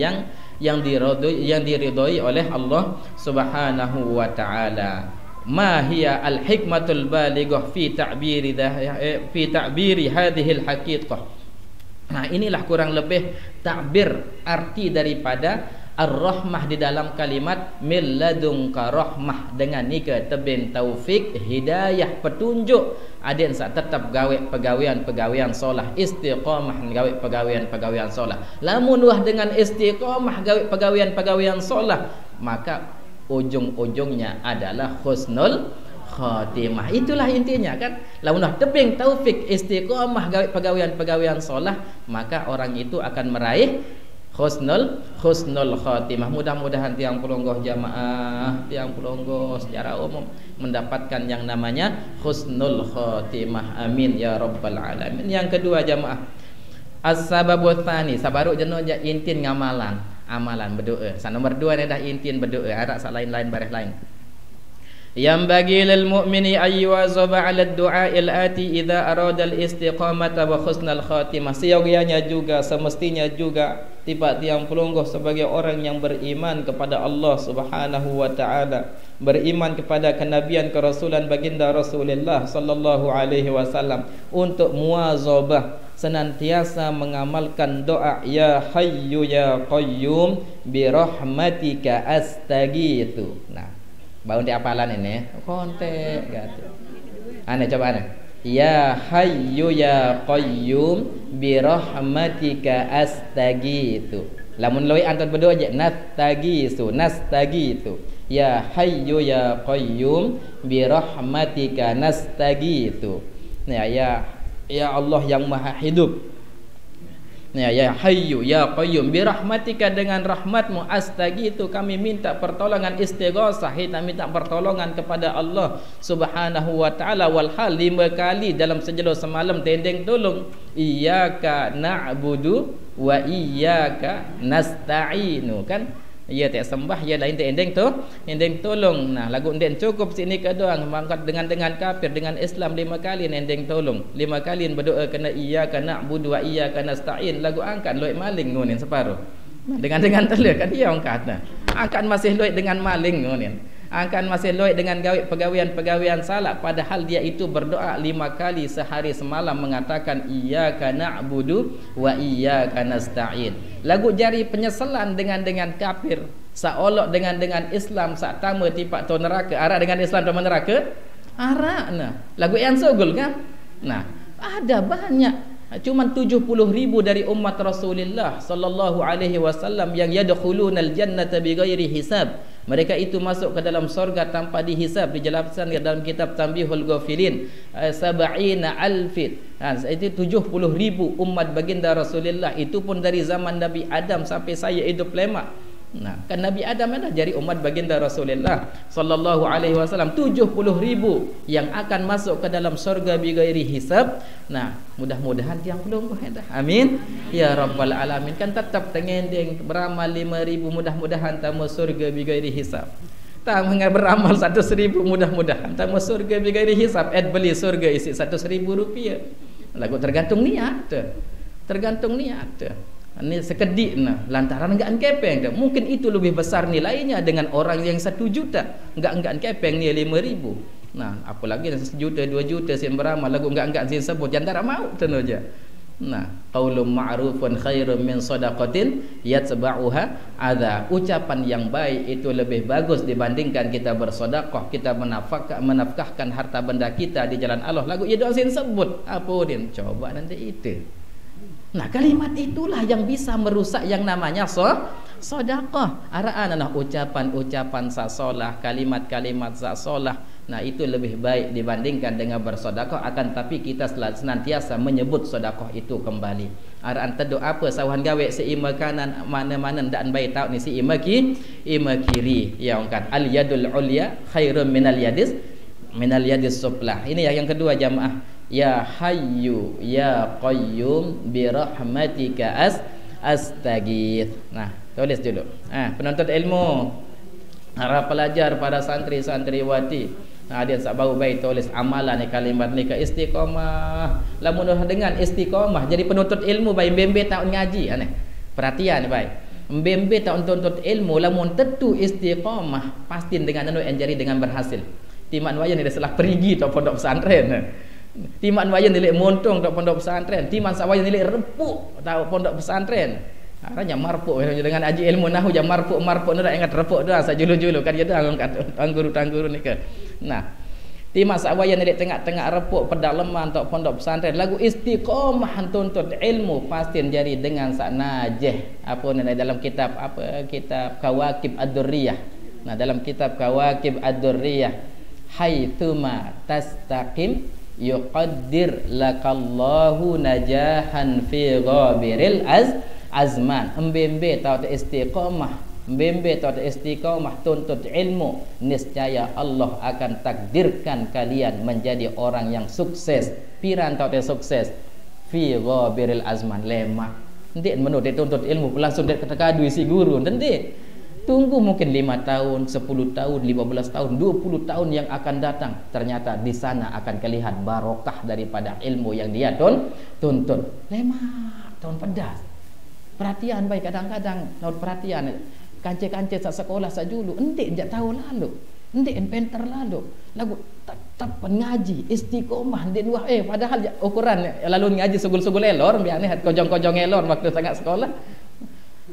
yang diridhoi oleh Allah Subhanahu wa taala. Ma hiya al hikmatul balighah fi ta'biri hadhihi al haqiqah. Nah inilah kurang lebih takbir arti daripada ar-rahmah di dalam kalimat min ladunka rahmah. Dengan ni ke tebin taufik, hidayah, petunjuk aden sak tetap gawe pegawaian solah, istiqamah gawe pegawaian solah. Lamun wah dengan istiqamah gawe pegawaian solah maka ujung-ujungnya adalah husnul khatimah. Itulah intinya kan. Lamun dah tebing taufik istiqamah pegawaian solah, maka orang itu akan meraih husnul khatimah. Mudah-mudahan tiang pelonggoh jamaah, tiang pelonggoh secara umum mendapatkan yang namanya husnul khatimah. Amin ya rabbal alamin. Yang kedua jamaah, as-sababu tsani, sabaru jenuh ja intin ngamalan, amalan berdoa. Nomor 2 ni dah intin berdoa, ada lain-lain baris lain. Yang bagi lil mu'mini ayyuwazaba 'ala ad-du'a al-ati idza arada al-istiqamata wa husnal khatimah. Seyogyanya juga, semestinya juga tiang pelungguh sebagai orang yang beriman kepada Allah Subhanahu wa taala, beriman kepada kenabian kerasulan baginda Rasulullah sallallahu alaihi wasallam, untuk muwazabah, senantiasa mengamalkan doa ya hayyu ya qayyum bi rahmatika astaghitsu. Nah, bau di apalan ini kontek gitu. Aneh coba aneh. Ya hayyu ya qayyum bi rahmatika astaghitsu. Lamun loi antar berdoa aja nastaghitsu. Ya hayyu ya qayyum bi rahmatika nastaghitsu. Nah, ya Allah yang maha hidup, ya hayyu ya qayyum bi rahmatika, dengan rahmatmu astaghiitsu, kami minta pertolongan, istighosah, kita minta pertolongan kepada Allah Subhanahu wa taala. Walhal 5 kali dalam sejelo semalam tendeng tolong, iyyaka na'budu wa iyyaka nasta'inu kan. Ya tak sembah, ya lain endeng tu, endeng tolong. Nah, lagu endeng cukup sini ke doang, mangkat dengan kafir, dengan Islam 5 kali endeng tolong. 5 kali berdoa kena iyyaka na'budu wa iyyaka nasta'in. Lagu angkat loik maling ngonin separuh. Dengan telur kan dia angkat nah. Angkat masih loik dengan maling ngonin. Angkat masih loik dengan pegawaian salah, padahal dia itu berdoa 5 kali sehari semalam mengatakan iyyaka na'budu wa iyyaka nasta'in. Lagu jari penyesalan dengan kafir, saolok dengan Islam, sak tama tipak to neraka, arah dengan Islam to neraka, arah nah. Lagu yang sogul kan. Nah, ada banyak. Cuma 70.000 dari umat Rasulullah sallallahu alaihi wasallam yang yadkhulunal jannata bighairi hisab. Mereka itu masuk ke dalam surga tanpa dihisab. Dijelaskan dalam kitab Tanbihul Ghafilin, 70,000. Itu 70.000 umat baginda Rasulullah. Itu pun dari zaman Nabi Adam sampai saya hidup lama. Nah, kan Nabi Adam adalah dari umat baginda Rasulullah sallallahu alaihi wasallam. 70.000 yang akan masuk ke dalam surga bighairi hisab. Nah, mudah-mudahan tiang belum dah. Amin ya rabbal alamin. Kan tetap tengendeng beramal 5.000, mudah-mudahan tamu surga bighairi hisab. Tak beramal 100.000, mudah-mudahan tamu surga bighairi hisab. Beli surga isi 100.000 rupiah. Lagu tergantung niat. Tergantung niat. Ini sekedik nah, lantaran enggak kepeng dah. Mungkin itu lebih besar nilainya dengan orang yang 1 juta. Enggak kepeng ni 5.000. Nah, apalagi 1 juta, 2 juta sin beramal lagu enggak sin sebut jantara mau teno aja. Nah, qaulun ma'rufun khairum min shadaqatin yatba'uha adza. Ucapan yang baik itu lebih bagus dibandingkan kita bersedekah, kita menafkahkan harta benda kita di jalan Allah. Lagu ya doa sin sebut apa din? Coba nanti itu. Nah, kalimat itulah yang bisa merusak yang namanya sedekah. Araan nah ucapan-ucapan sasolah, kalimat-kalimat sasolah. Nah, itu lebih baik dibandingkan dengan bersedekah. Akan tapi kita senantiasa menyebut sedekah itu kembali. Araan tedo apa sawan gawe seima kanan mana-mana ndak baik tahu ni si ima kiri. Ya angkat al yadul ulya khairum minal yadis suflah. Ini yang kedua jamaah. Ya hayyu ya qayyum bi rahmatika astaghith. Nah, tulis dulu. Penuntut ilmu, para pelajar, para santri-santriwati. Nah, dia sak bau baik tulis amalan ni kalimat ni ke istiqamah. Lamun dengan istiqamah jadi penuntut ilmu baik bembe tahun ngaji aneh. Perhatian baik. Bembe tahun tuntut ilmu lamun tentu istiqamah pasti dengan anu yang jadi dengan berhasil. Timan wayan dia salah perigi tok pondok pesantren. Timan wayan nilai montong tok pondok pesantren, timan sawayan nilai repuk tahu pondok pesantren. Aranya marpuk dengan aji ilmu nahu jam marpuk ndak ingat repuk dah sajulu-julu kan dia dah angkat tangguru ni ke. Nah, Ti masa wayan di tengah-tengah repuk pedalaman tok pondok pesantren lagu istiqomah tuntut ilmu pasti jadi dengan sak najih apa ni dalam kitab apa kitab Kawakib Ad-Durriyah. Nah dalam kitab Kawakib Ad-Durriyah haitsuma tastaqim yuqaddir lakallahu najahan fi ghabiril azman. Embembe tau istiqomah, embembe tau istiqomah tuntut ilmu, niscaya Allah akan takdirkan kalian menjadi orang yang sukses. Piran tau sukses fi ghabiril azman lema. Nanti menurut tuntut ilmu langsung kata si guru nanti tunggu mungkin 5 tahun, 10 tahun, 15 tahun, 20 tahun yang akan datang. Ternyata di sana akan kelihatan barokah daripada ilmu yang dia tuntut. Lema tahun pedas. Perhatian baik kadang-kadang tahun perhatian. Kance-kance sak sekolah sak julu, entik jak tahu lalu. Entik penter lalu. Lagu tetap ngaji, istiqomah entik dua padahal ukuran lalu ngaji sugul-sugul elor biane kojong-kojong elor waktu sangat sekolah.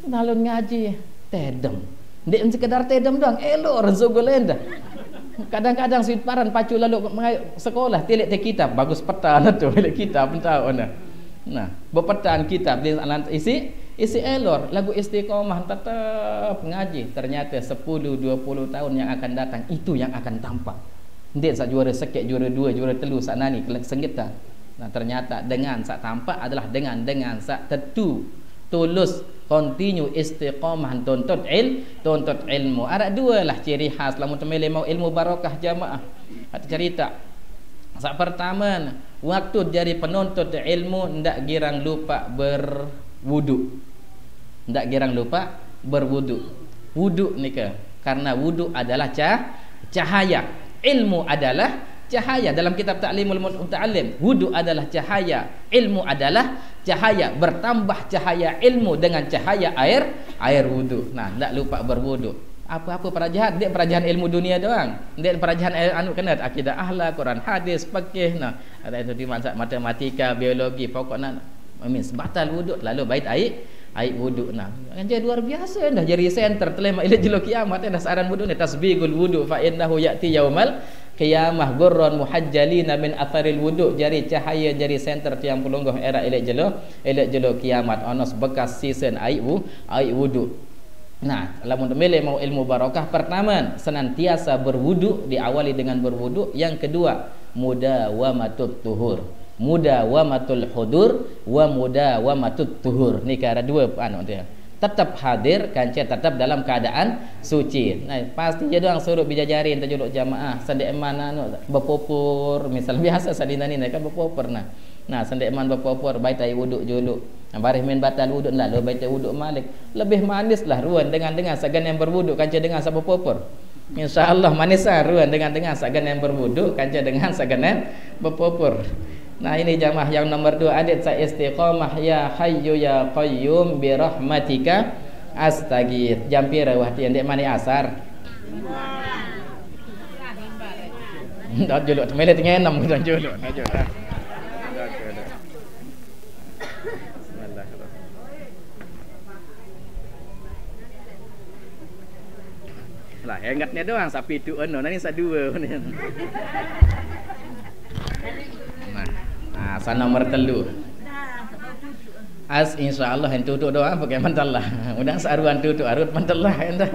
Lalu ngaji tedem. Dia sekedar tedem doang, elor zugulenda. Kadang-kadang sweet paran pacu lalu sekolah tilik te kitab, bagus petan tu tilik kitab entah ona. Nah, bepetan kitab di isi elor, lagu istiqomah tetap ngaji. Ternyata 10 20 tahun yang akan datang itu yang akan tampak. Ndik sak juara sekek, juara 2, juara 3 sak nani sengita. Nah, ternyata dengan sak tampak adalah dengan sak tetu tulus continue istiqamah tuntut ilmu. Ada dua lah ciri khas lamun temele mau ilmu barokah jamaah. Ada cerita. Sak pertama, waktu jadi penuntut ilmu ndak girang lupa berwudu. Ndak girang lupa berwudu. Wudu nika karena wudu adalah cahaya. Ilmu adalah cahaya. Dalam kitab Ta'limul Muta'allim, wudu adalah cahaya, ilmu adalah cahaya. Bertambah cahaya ilmu dengan cahaya air wudu. Nah, tak lupa berwudu. Apa-apa perajahan, dia perajahan ilmu dunia doang. Dia perajahan anu kena akidah akhlak, Quran hadis, fikih. Nah, ada itu di matematika, biologi, pokoknya batal wudu lalu bait air wudu. Nah, jadi luar biasa dah jadi center telema ila jelo kiamat dah saran wudu ni tasbihul wudu fa innahu ya'ti yaumal qiyamah gurran muhajjalina min atharil wudu. Jadi cahaya jadi center tiang pelungguh era ila jelo kiamat onos bekas season air wudu. Nah, lamun temele mau ilmu barokah, pertama senantiasa berwudu, diawali dengan berwudu. Yang kedua mudawamatut tuhur, mudawamatul hudur wa mudawamatut tuhur. Ni cara dua anu dia. Tetap hadir kanca tetap dalam keadaan suci. Nah, pasti je doang suruh bijajarin tajuluk jamaah sendek mana anu berpopor, misal biasa sadina ni kan berpopor nah. Nah, sendek man berpopor baik tai wuduk juluk. Nah, barih min batal wuduk ndak lo baik tai wuduk malik. Lebih manis lah ruan dengan sagan yang berwuduk kanca dengan sa berpopor. Insyaallah manis ruan dengan sagan yang berwuduk kanca dengan sagan yang berpopor. Nah, ini jamaah yang nomor 2 adat sa istiqamah ya hayyu ya qayyum bi rahmatika astaghith. Jam pira wah tian dek mani asar. Ndak juluk temele tengah 6 kita juluk. Lah ingatnya doang sapi tu ono nani sa dua. Nah, sa nomor 3. As insyaallah yang tutuk doa pakai mantallah. Mudah saruan tutuk arut mantallah enda.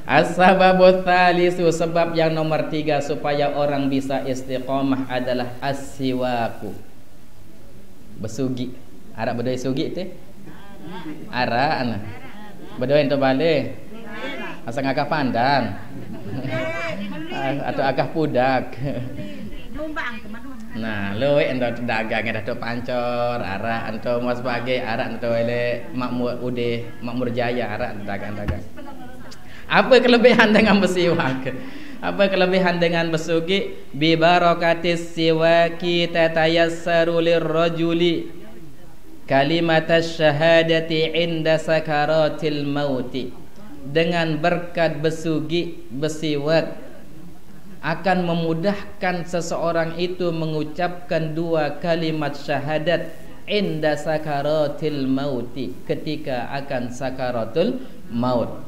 As-sababut tsalisu, sebab yang nomor 3 supaya orang bisa istiqamah adalah as-siwaku. Besugi. Arab bedoi sugi teh. Ara ana. Bedoi ento bale. Asang akah pandan. Atau akah pudak. Nah, lo ento dagang dah tu pancor, arah ento mau sebagai arah ento ele makmur jaya arah dagang-dagang. Apa kelebihan dengan bersiwak? Apa kelebihan dengan bersugi? Bi barakatis siwaki tatayassaru lirrajuli kalimatas syahadati inda sakaratil mauti. Dengan berkat bersugi bersiwak akan memudahkan seseorang itu mengucapkan 2 kalimat syahadat inda sakaratil mauti, ketika akan sakaratul maut.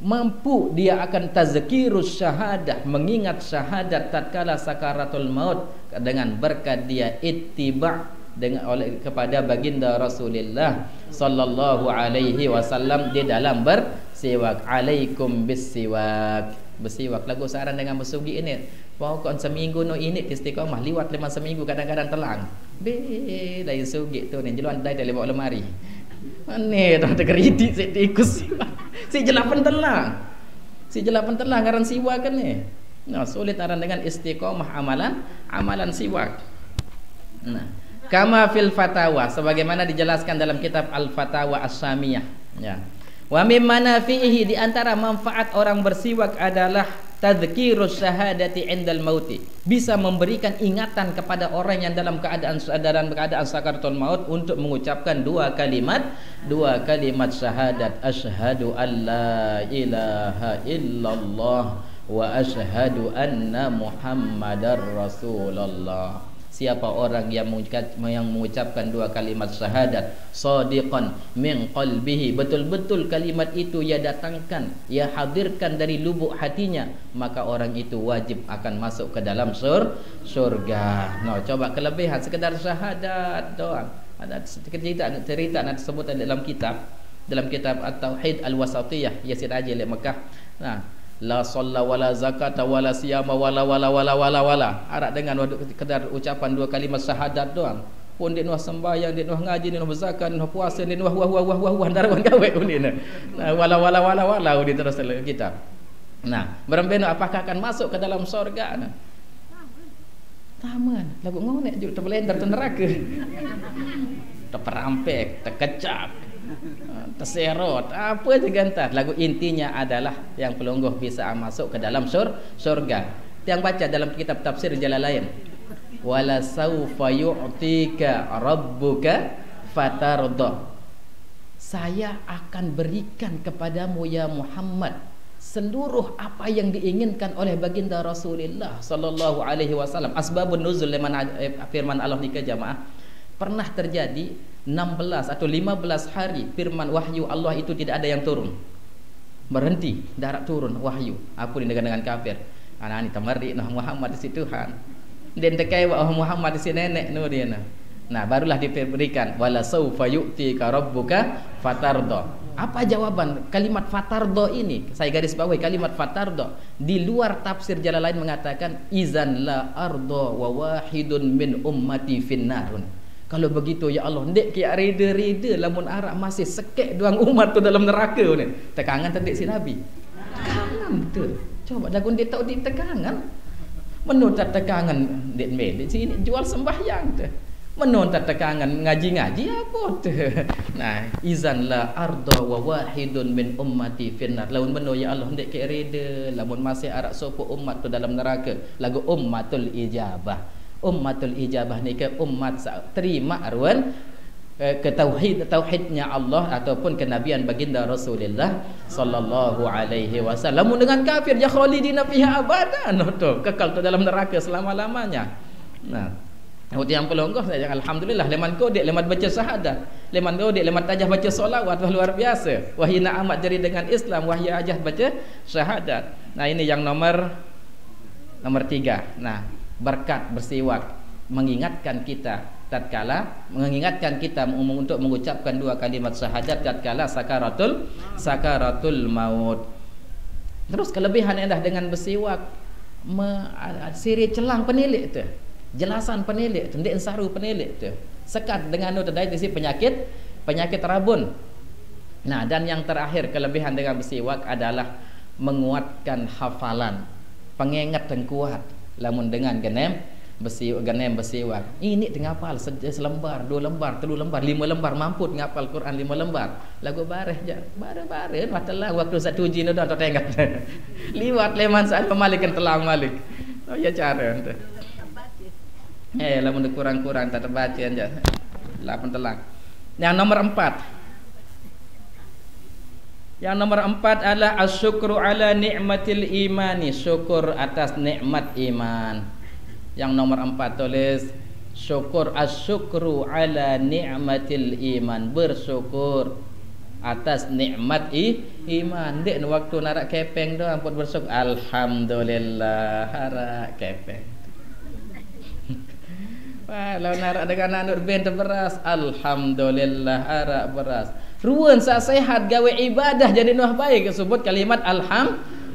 mampu dia akan tazkirus syahadah, mengingat syahadat tatkala sakaratul maut, dengan berkat dia ittiba' dengan oleh kepada baginda Rasulullah sallallahu alaihi wasallam di dalam bersiwak. Alaikum bisiwak, bersiwak. Lagu saran dengan bersugi ini pokok seminggu no ini istiqamah liwat 5 seminggu kadang-kadang telang be dari sugi tu ni jeluan dai dari bawa lemari mana tu terkeridik si tikus si jelapan telang ngaran siwak kan ni. Nah, sulit aran dengan istiqamah amalan siwak. Nah, kama fil fatawa, sebagaimana dijelaskan dalam kitab Al-Fatawa As-Samiyah, ya. Wa mimma fihi, di antara manfaat orang bersiwak adalah tadzkirus syahadati indal mauti, bisa memberikan ingatan kepada orang yang dalam keadaan sakaratul maut untuk mengucapkan dua kalimat syahadat, asyhadu alla ilaha illallah wa asyhadu anna muhammadar rasulullah. Siapa orang yang mengucapkan dua kalimat syahadat shadiqan min qalbihi, betul-betul kalimat itu ia datangkan, ia hadirkan dari lubuk hatinya, maka orang itu wajib akan masuk ke dalam surga. Nah, coba kelebihan sekedar syahadat doang. Ada cerita nak sebut dalam kitab At-Tauhid Al-Wasatiyah Yazid Ajil Mekah. Nah, la shalla wala zakata wala siyama wala arak dengan kedar ucapan dua kalimat syahadat doang pun dia nuah sembahyang, dia nuah ngaji, dia nuah berzakat, dia nuah puasa, dia nuah wah darawan gawe pun dia nah wala dia terus kita. Nah, berembeno apakah akan masuk ke dalam surga? Nah, taman lagu ngonek juk terbelender ke neraka terperampek, terkecap, terserot, apa je gantah. Lagu intinya adalah yang pelungguh bisa masuk ke dalam surga. Yang baca dalam kitab tafsir Jalalain, wala saufa yu'tika rabbuka fatarda, saya akan berikan kepadamu ya Muhammad seluruh apa yang diinginkan oleh baginda Rasulullah sallallahu alaihi wasallam. Asbabun nuzul firman Allah ni ke jamaah, pernah terjadi 16 atau 15 hari firman wahyu Allah itu tidak ada yang turun, berhenti, darat turun wahyu. Apa ni dengan kafir? Anak ni tamari nah Muhammad di situ Tuhan. Dia tekai Muhammad di sini nenek nu dia nah. Nah, barulah diberikan wala saufa yu'tika rabbuka fatarda. Apa jawaban kalimat fatarda ini? Saya garis bawahi kalimat fatarda. Di luar tafsir Jalalain mengatakan izan la arda wa wahidun min ummati finnarun. Kalau begitu ya Allah, ndek ki reda lamun arak masih sekek doang umat tu dalam neraka ni. Tekangan tadi si Nabi. Tekangan tu. Coba lagun dia tahu di tekangan. Menurut tekangan dek mel di sini jual sembahyang tu. Menurut tekangan ngaji-ngaji apa tu. Nah, izan la arda wa wahidun min ummati finnar. Lamun meno ya Allah ndek ki reda lamun masih arak sopo umat tu dalam neraka. Lagu ummatul ijabah. Ummatul ijabah ni ke umat terima arwan ke tauhidnya Allah ataupun kenabian baginda Rasulullah sallallahu alaihi wasallam. Dengan kafir ya khalidina fiha abadan, tu kekal tu dalam neraka selama-lamanya. Nah, yang pelonggoh saya alhamdulillah leman kodek leman baca syahadat, leman kodek leman tajah baca solawat, luar biasa. Wahina amat jari dengan Islam, wahya ajah baca syahadat. Nah, ini yang nomor 3. Nah, berkat bersiwak mengingatkan kita untuk mengucapkan dua kalimat syahadat tatkala sakaratul maut. Terus kelebihan endah dengan bersiwak siri celang penilik tu, jelasan penilik tu, ndek saru penilik tu, sekat dengan tu tadi si penyakit rabun. Nah, dan yang terakhir kelebihan dengan bersiwak adalah menguatkan hafalan, pengingat yang kuat. Lamun dengan genem bersiwak ini ngapal selembar, 2 lembar, 3 lembar, 5 lembar mampu ngapal Quran 5 lembar. Lagu bareh je bare watalah waktu satu uji dah tengok liwat leman saat pemalikan telang malik. Oh ya cara tu lamun kurang-kurang tak terbaca aja 8 telang. Yang nomor 4 adalah asyukru ala ni'matil imani, syukur atas nikmat iman. Yang nomor 4 tulis syukur, asyukru ala ni'matil iman, bersyukur atas nikmat iman. Dek waktu narak kepeng doang pun bersyukur alhamdulillah harak kepeng. Kalau narak dengan anak ben beras alhamdulillah harak beras. Ruan sa sehat gawe ibadah jadi nuh baik sebut kalimat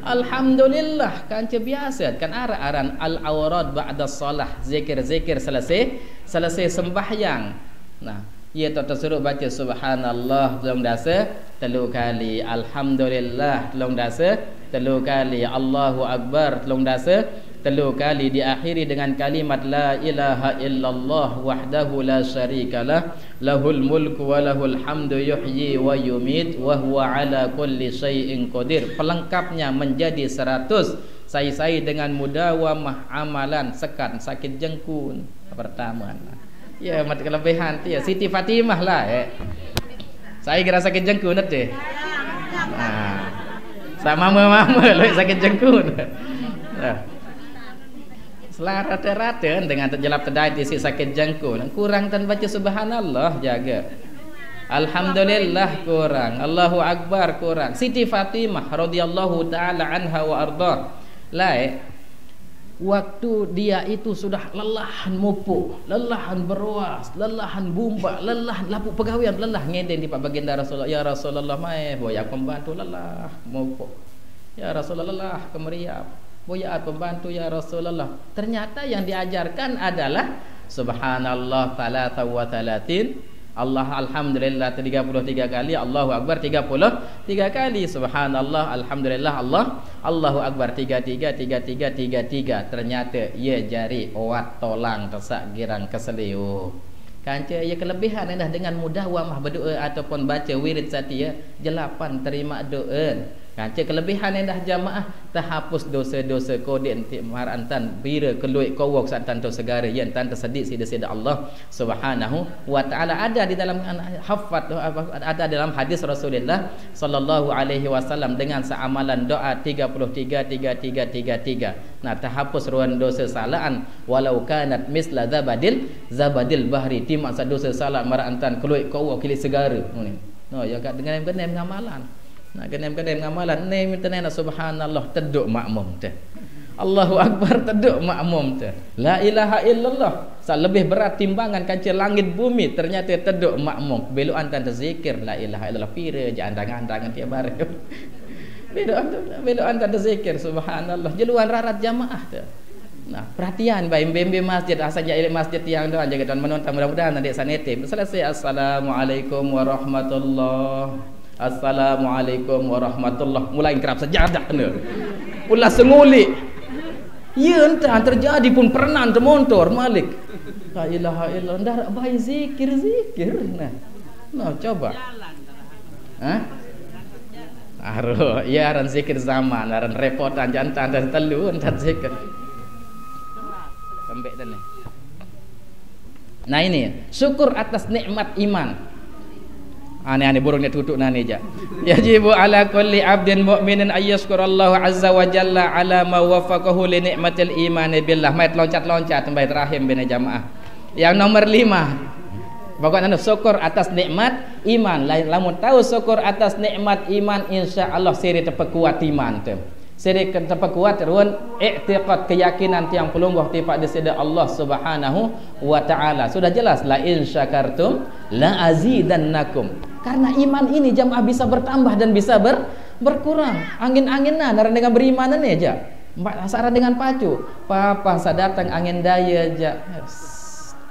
alhamdulillah kan biasa kan aran al-awrad ba'da shalah zikir-zikir selesai sembahyang. Nah, ia tersuruh baca subhanallah telung dasa 3 kali, alhamdulillah telung dasa 3 kali, Allahu akbar telung dasa 3 kali, diakhiri dengan kalimat la ilaha illallah wahdahu la syarikalah lahul mulku wa lahul hamdu yuhyi wa yumit wa huwa ala kulli syai'in qadir. Pelengkapnya menjadi 100. Sai dengan mudawamah amalan sekat sakit jengkun pertama. Ya mat kelebihan tu ya Siti Fatimah lah Saya kira sakit jengkun nanti. Nah, sama mama lo sakit jengkun. Nah. Selara rata-rata dengan terjelap terdai isi sakit jangkul kurang tan baca subhanallah jaga alhamdulillah kurang Allahu akbar kurang. Siti Fatimah radhiyallahu taala anha wa arda waktu dia itu sudah lelahan mupuk, lelahan berwas, lelahan bumba, lelahan lapuk pegawaian, lelah ngeden di Pak Baginda Rasulullah. Ya Rasulullah mai boyak pembantu lelah mupuk. Ya Rasulullah lelah kemeriap. Boyaat pembantu ya Rasulullah. Ternyata yang diajarkan adalah subhanallah 33, Allah alhamdulillah 33 kali, Allahu akbar 33 kali, subhanallah alhamdulillah Allahu akbar 33. Ternyata ia jari awat tolang tersak girang keseliu. Kanca ia kelebihan dah dengan mudah wamah berdoa ataupun baca wirid satia jelapan terima doa. Kanca kelebihan dah jamaah terhapus dosa-dosa kodin marantan bira keluik kowok santan to segara yen tan tersedik sida-sida Allah Subhanahu wa taala. Ada di dalam hafaz ada dalam hadis Rasulullah sallallahu alaihi wasallam dengan seamalan doa 33. Nah, terhapus ruan dosa salaan walau kanat misla zabadil bahri timak dosa salat marantan keluik kowok kilik segara. No ya kat dengan ngamalan. Nak kenem ngamalan ni minta nak subhanallah teduk makmum tu. Allahu akbar teduk makmum tu. La ilaha illallah lebih berat timbangan kancil langit bumi ternyata teduk makmum. Belokan tan zikir la ilaha illallah pira je andang-andangan tiap hari. Belokan tan zikir subhanallah jeluan rarat jamaah tu. Nah, perhatian baik bembe masjid asal jadi masjid yang doan jaga tuan menonton mudah-mudahan adik sanetim. Selesai assalamualaikum warahmatullahi. Assalamualaikum warahmatullahi. Mulai kerap sejadah kena. Ulah sengulik. Ya entah terjadi pun pernah termontor malik. La ilaha illallah. Dah baik zikir. Nah, coba. Hah? Aduh, ya ran zikir zaman, ran repotan jantan dan telu entah zikir. Sampai dan ni. Nah ini, syukur atas nikmat iman. Aneh-aneh burung dia tutup nani je. Yajibu ala kulli abdin mu'minin ayyashkurallahu azza wa jalla ala ma wafaqahu li ni'matil iman billah. Mai loncat-loncat sampai terakhir bina jamaah. Yang nomor 5. Pokoknya syukur atas nikmat iman. Lamun tahu syukur atas nikmat iman insya-Allah siri terpekuat iman tu. Siri terpekuat ruan i'tiqad keyakinan tiang pelungguh tipak disida Allah Subhanahu wa taala. Sudah jelas la in syakartum la azidannakum. Karena iman ini jamaah bisa bertambah dan bisa berkurang. Angin-anginan orang dengan berimanan aja. Saran dengan pacu. Papa sadatang angin daya aja.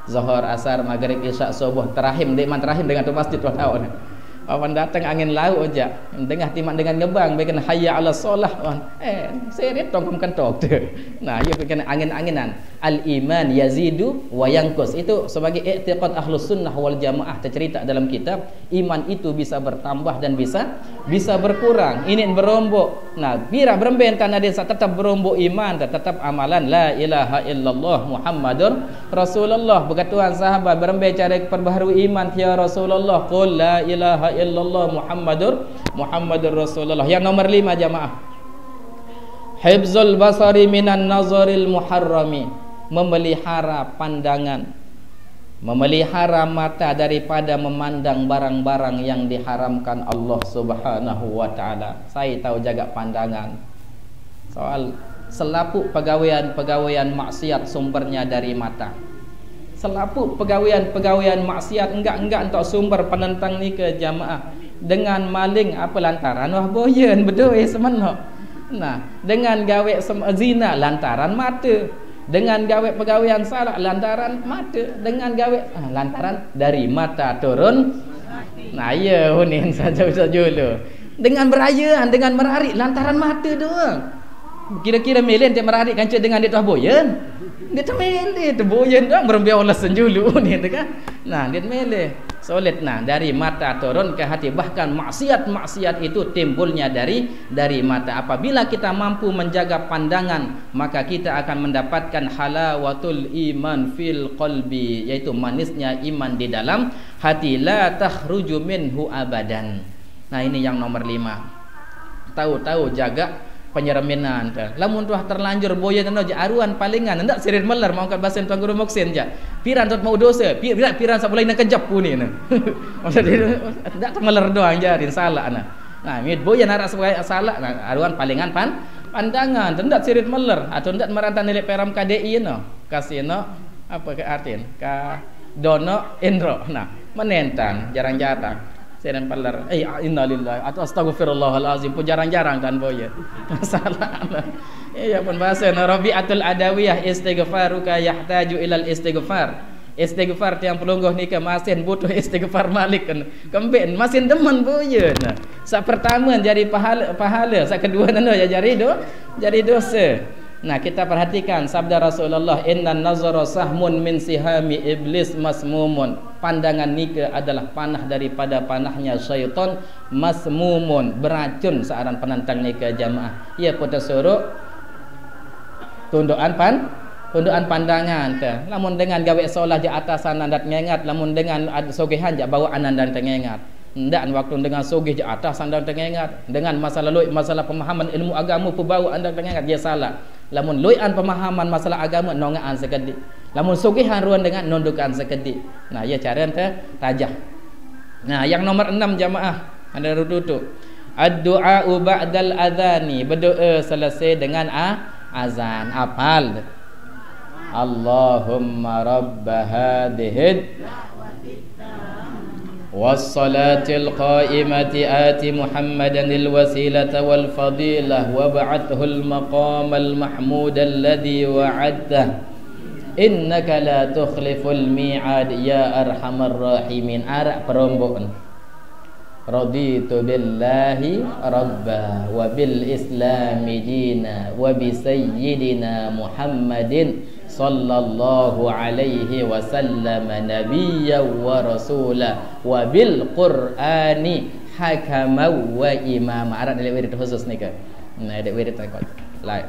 Zuhur, asar, maghrib, isya, subuh, terahim dengan tu masjid tahun. Awan datang angin laut aja. Tengah timak dengan ngebang bikin hayya ala solah. Seret tongkom kentok tu. Nah, ia bikin angin-anginan. Al-iman yazidu wa yanqus. Itu sebagai i'tiqad ahlus sunnah wal jamaah tercerita dalam kitab. Iman itu bisa bertambah dan bisa berkurang. Ini berombok. Nah, bira beremben tanah desa tetap berombok iman, tetap amalan la ilaha illallah Muhammadur Rasulullah. Begatuan sahabat beremben cara perbaharui iman ya Rasulullah. Qul la ilaha illallah Muhammadur Rasulullah. Yang nomor 5 jamaah. Hifzul basari minan nazaril muharrami. Memelihara pandangan memelihara mata daripada memandang barang-barang yang diharamkan Allah Subhanahu wa taala. Saya tahu jaga pandangan. Soal selaput pegawaian maksiat sumbernya dari mata. Selaput pegawaian maksiat enggak untuk sumber penentang ni ke jamaah. Dengan maling apa lantaran wah boyen berdoa semana. Nah, dengan gawe zina lantaran mata. Dengan gawe pegawaian salah lantaran mata, dengan gawe lantaran dari mata turun. Nah, ya hunin saja dulu. Dengan berayaan, dengan merarik lantaran mata doang. Kira-kira melen dia merarik kanca dengan dia tu boyen. Dia tu mele tu boyen doang berembiau lesen dulu ni tu kan. Nah, dia mele. Solid. Nah, dari mata turun ke hati. Bahkan maksiat itu timbulnya dari mata. Apabila kita mampu menjaga pandangan, maka kita akan mendapatkan halawatul iman fil qalbi, yaitu manisnya iman di dalam hati. La takhruju minhu abadan. Nah, ini yang nomor 5. Tahu-tahu jaga penyereminan tu. Lamun tuah terlanjur boyen anu aruan palingan ndak sirit meler mau kat basen tuan guru moksin je. Piran tot mau dosa, piran sabulai nak kejap puni nah. Maksud dia ndak meler doang jarin salah nah. Nah, mit boyen arak sebagai salah nah, aruan palingan pandangan ndak sirit meler atau ndak merantau nilai peram KDI no. Kasino apa ke artin? Ka dono indro. Nah, menentan jarang-jarang. Seren palar innalillahi atau astagfirullahalazim pun jarang-jarang kan boye. Masalah. Ya pun bahasa Rabi'atul Adawiyah istighfaruka yahtaju ilal istighfar. Istighfar tiang pelungguh ni ke masin butuh istighfar malik kan. Kembin masin demen boye. Nah, sak pertama jadi pahala, sak kedua nana jadi dosa. Nah, kita perhatikan sabda Rasulullah, innan nazara sahmun min sihami iblis masmumun. Pandangan nika adalah panah daripada panahnya syaitan, masmumun, beracun searan penantang nika jamaah. Ia putus suruh tundukan pandangan tu. Lamun dengan gawe solah je atasan andat ngengat, lamun dengan sogehan je bawa anandan tengengat. Ndak waktu dengan sogeh je atas anda tengengat, dengan masalah masalah pemahaman ilmu agama pebau anda tengengat dia salah. Lamun loian pemahaman masalah agama nongaan sekedik. Lamun sogihan ruan dengan nondukan sekedik. Nah, ya cara ente tajah. Nah, yang nomor 6 jamaah ada rututu. Ad-du'a ba'dal adzani, berdoa selesai dengan azan. Apal. Allahumma rabb hadhihi والصلاة القائمة آت محمدا الوسيلة والفضيلة وابعثه المقام المحمود الذي وعدته إنك لا تخلف الميعاد يا أرحم الراحمين. Arak perombon. Raditu billahi rabba wa bil islami dina wa bi sayyidina Muhammadin sallallahu alaihi wasallam nabiyyan wa rasula wa bil qur'ani hakama wa imama. Arak dari wirid khusus ni ke. Nah, ada wirid takut. Lain.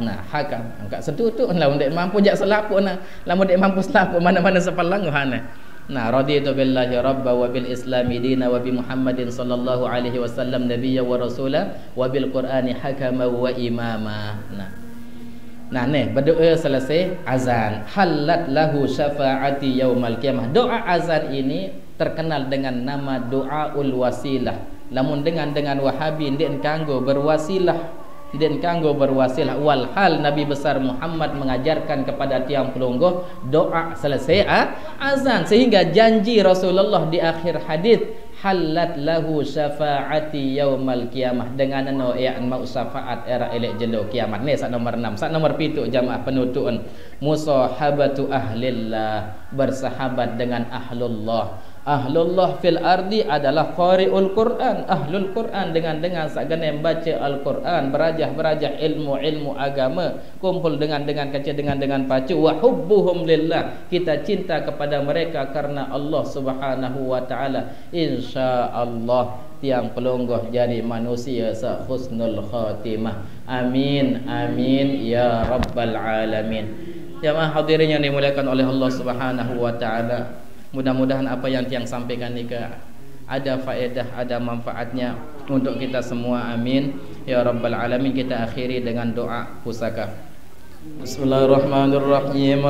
Nah, hakam angkat setutu lah untuk mampu jak selaput nah. Lamun dak mampu selaput mana-mana sepalang hana. Nah, raditu billahi rabba wa bil islami dina wa bi Muhammadin sallallahu alaihi wasallam nabiyyan wa rasula wa bil qur'ani hakama wa imama. Nah, nih berdoa selesai azan. Halat lahu syafaati yaumal qiyamah. Doa azan ini terkenal dengan nama doaul wasilah. Lamun dengan Wahabi ndek kanggo berwasilah. Dan kanggo berwasilah walhal Nabi besar Muhammad mengajarkan kepada tiang pelungguh doa selesai azan, sehingga janji Rasulullah di akhir hadis halat lahu syafaati yaumal qiyamah, dengan anu ya mau syafaat era elek jelo kiamat. Ni sak nomor 6. Sak nomor 7 jamaah penutuan musahabatu ahlillah, bersahabat dengan ahlullah. Ahlullah fil ardi adalah qari'ul Quran, ahlul Quran dengan sagana yang baca Al-Quran, berajah ilmu agama, kumpul dengan kaca dengan pacu. Wa hubbuhum lillah, kita cinta kepada mereka karena Allah Subhanahu wa taala. Insyaallah tiang pelungguh jadi manusia sa husnul khatimah. Amin amin ya rabbal alamin. Jamaah hadirin yang dimuliakan oleh Allah Subhanahu wa taala, mudah-mudahan apa yang tiang sampaikan ini ada faedah, ada manfaatnya untuk kita semua. Amin ya rabbal alamin. Kita akhiri dengan doa pusaka. Bismillahirrahmanirrahim.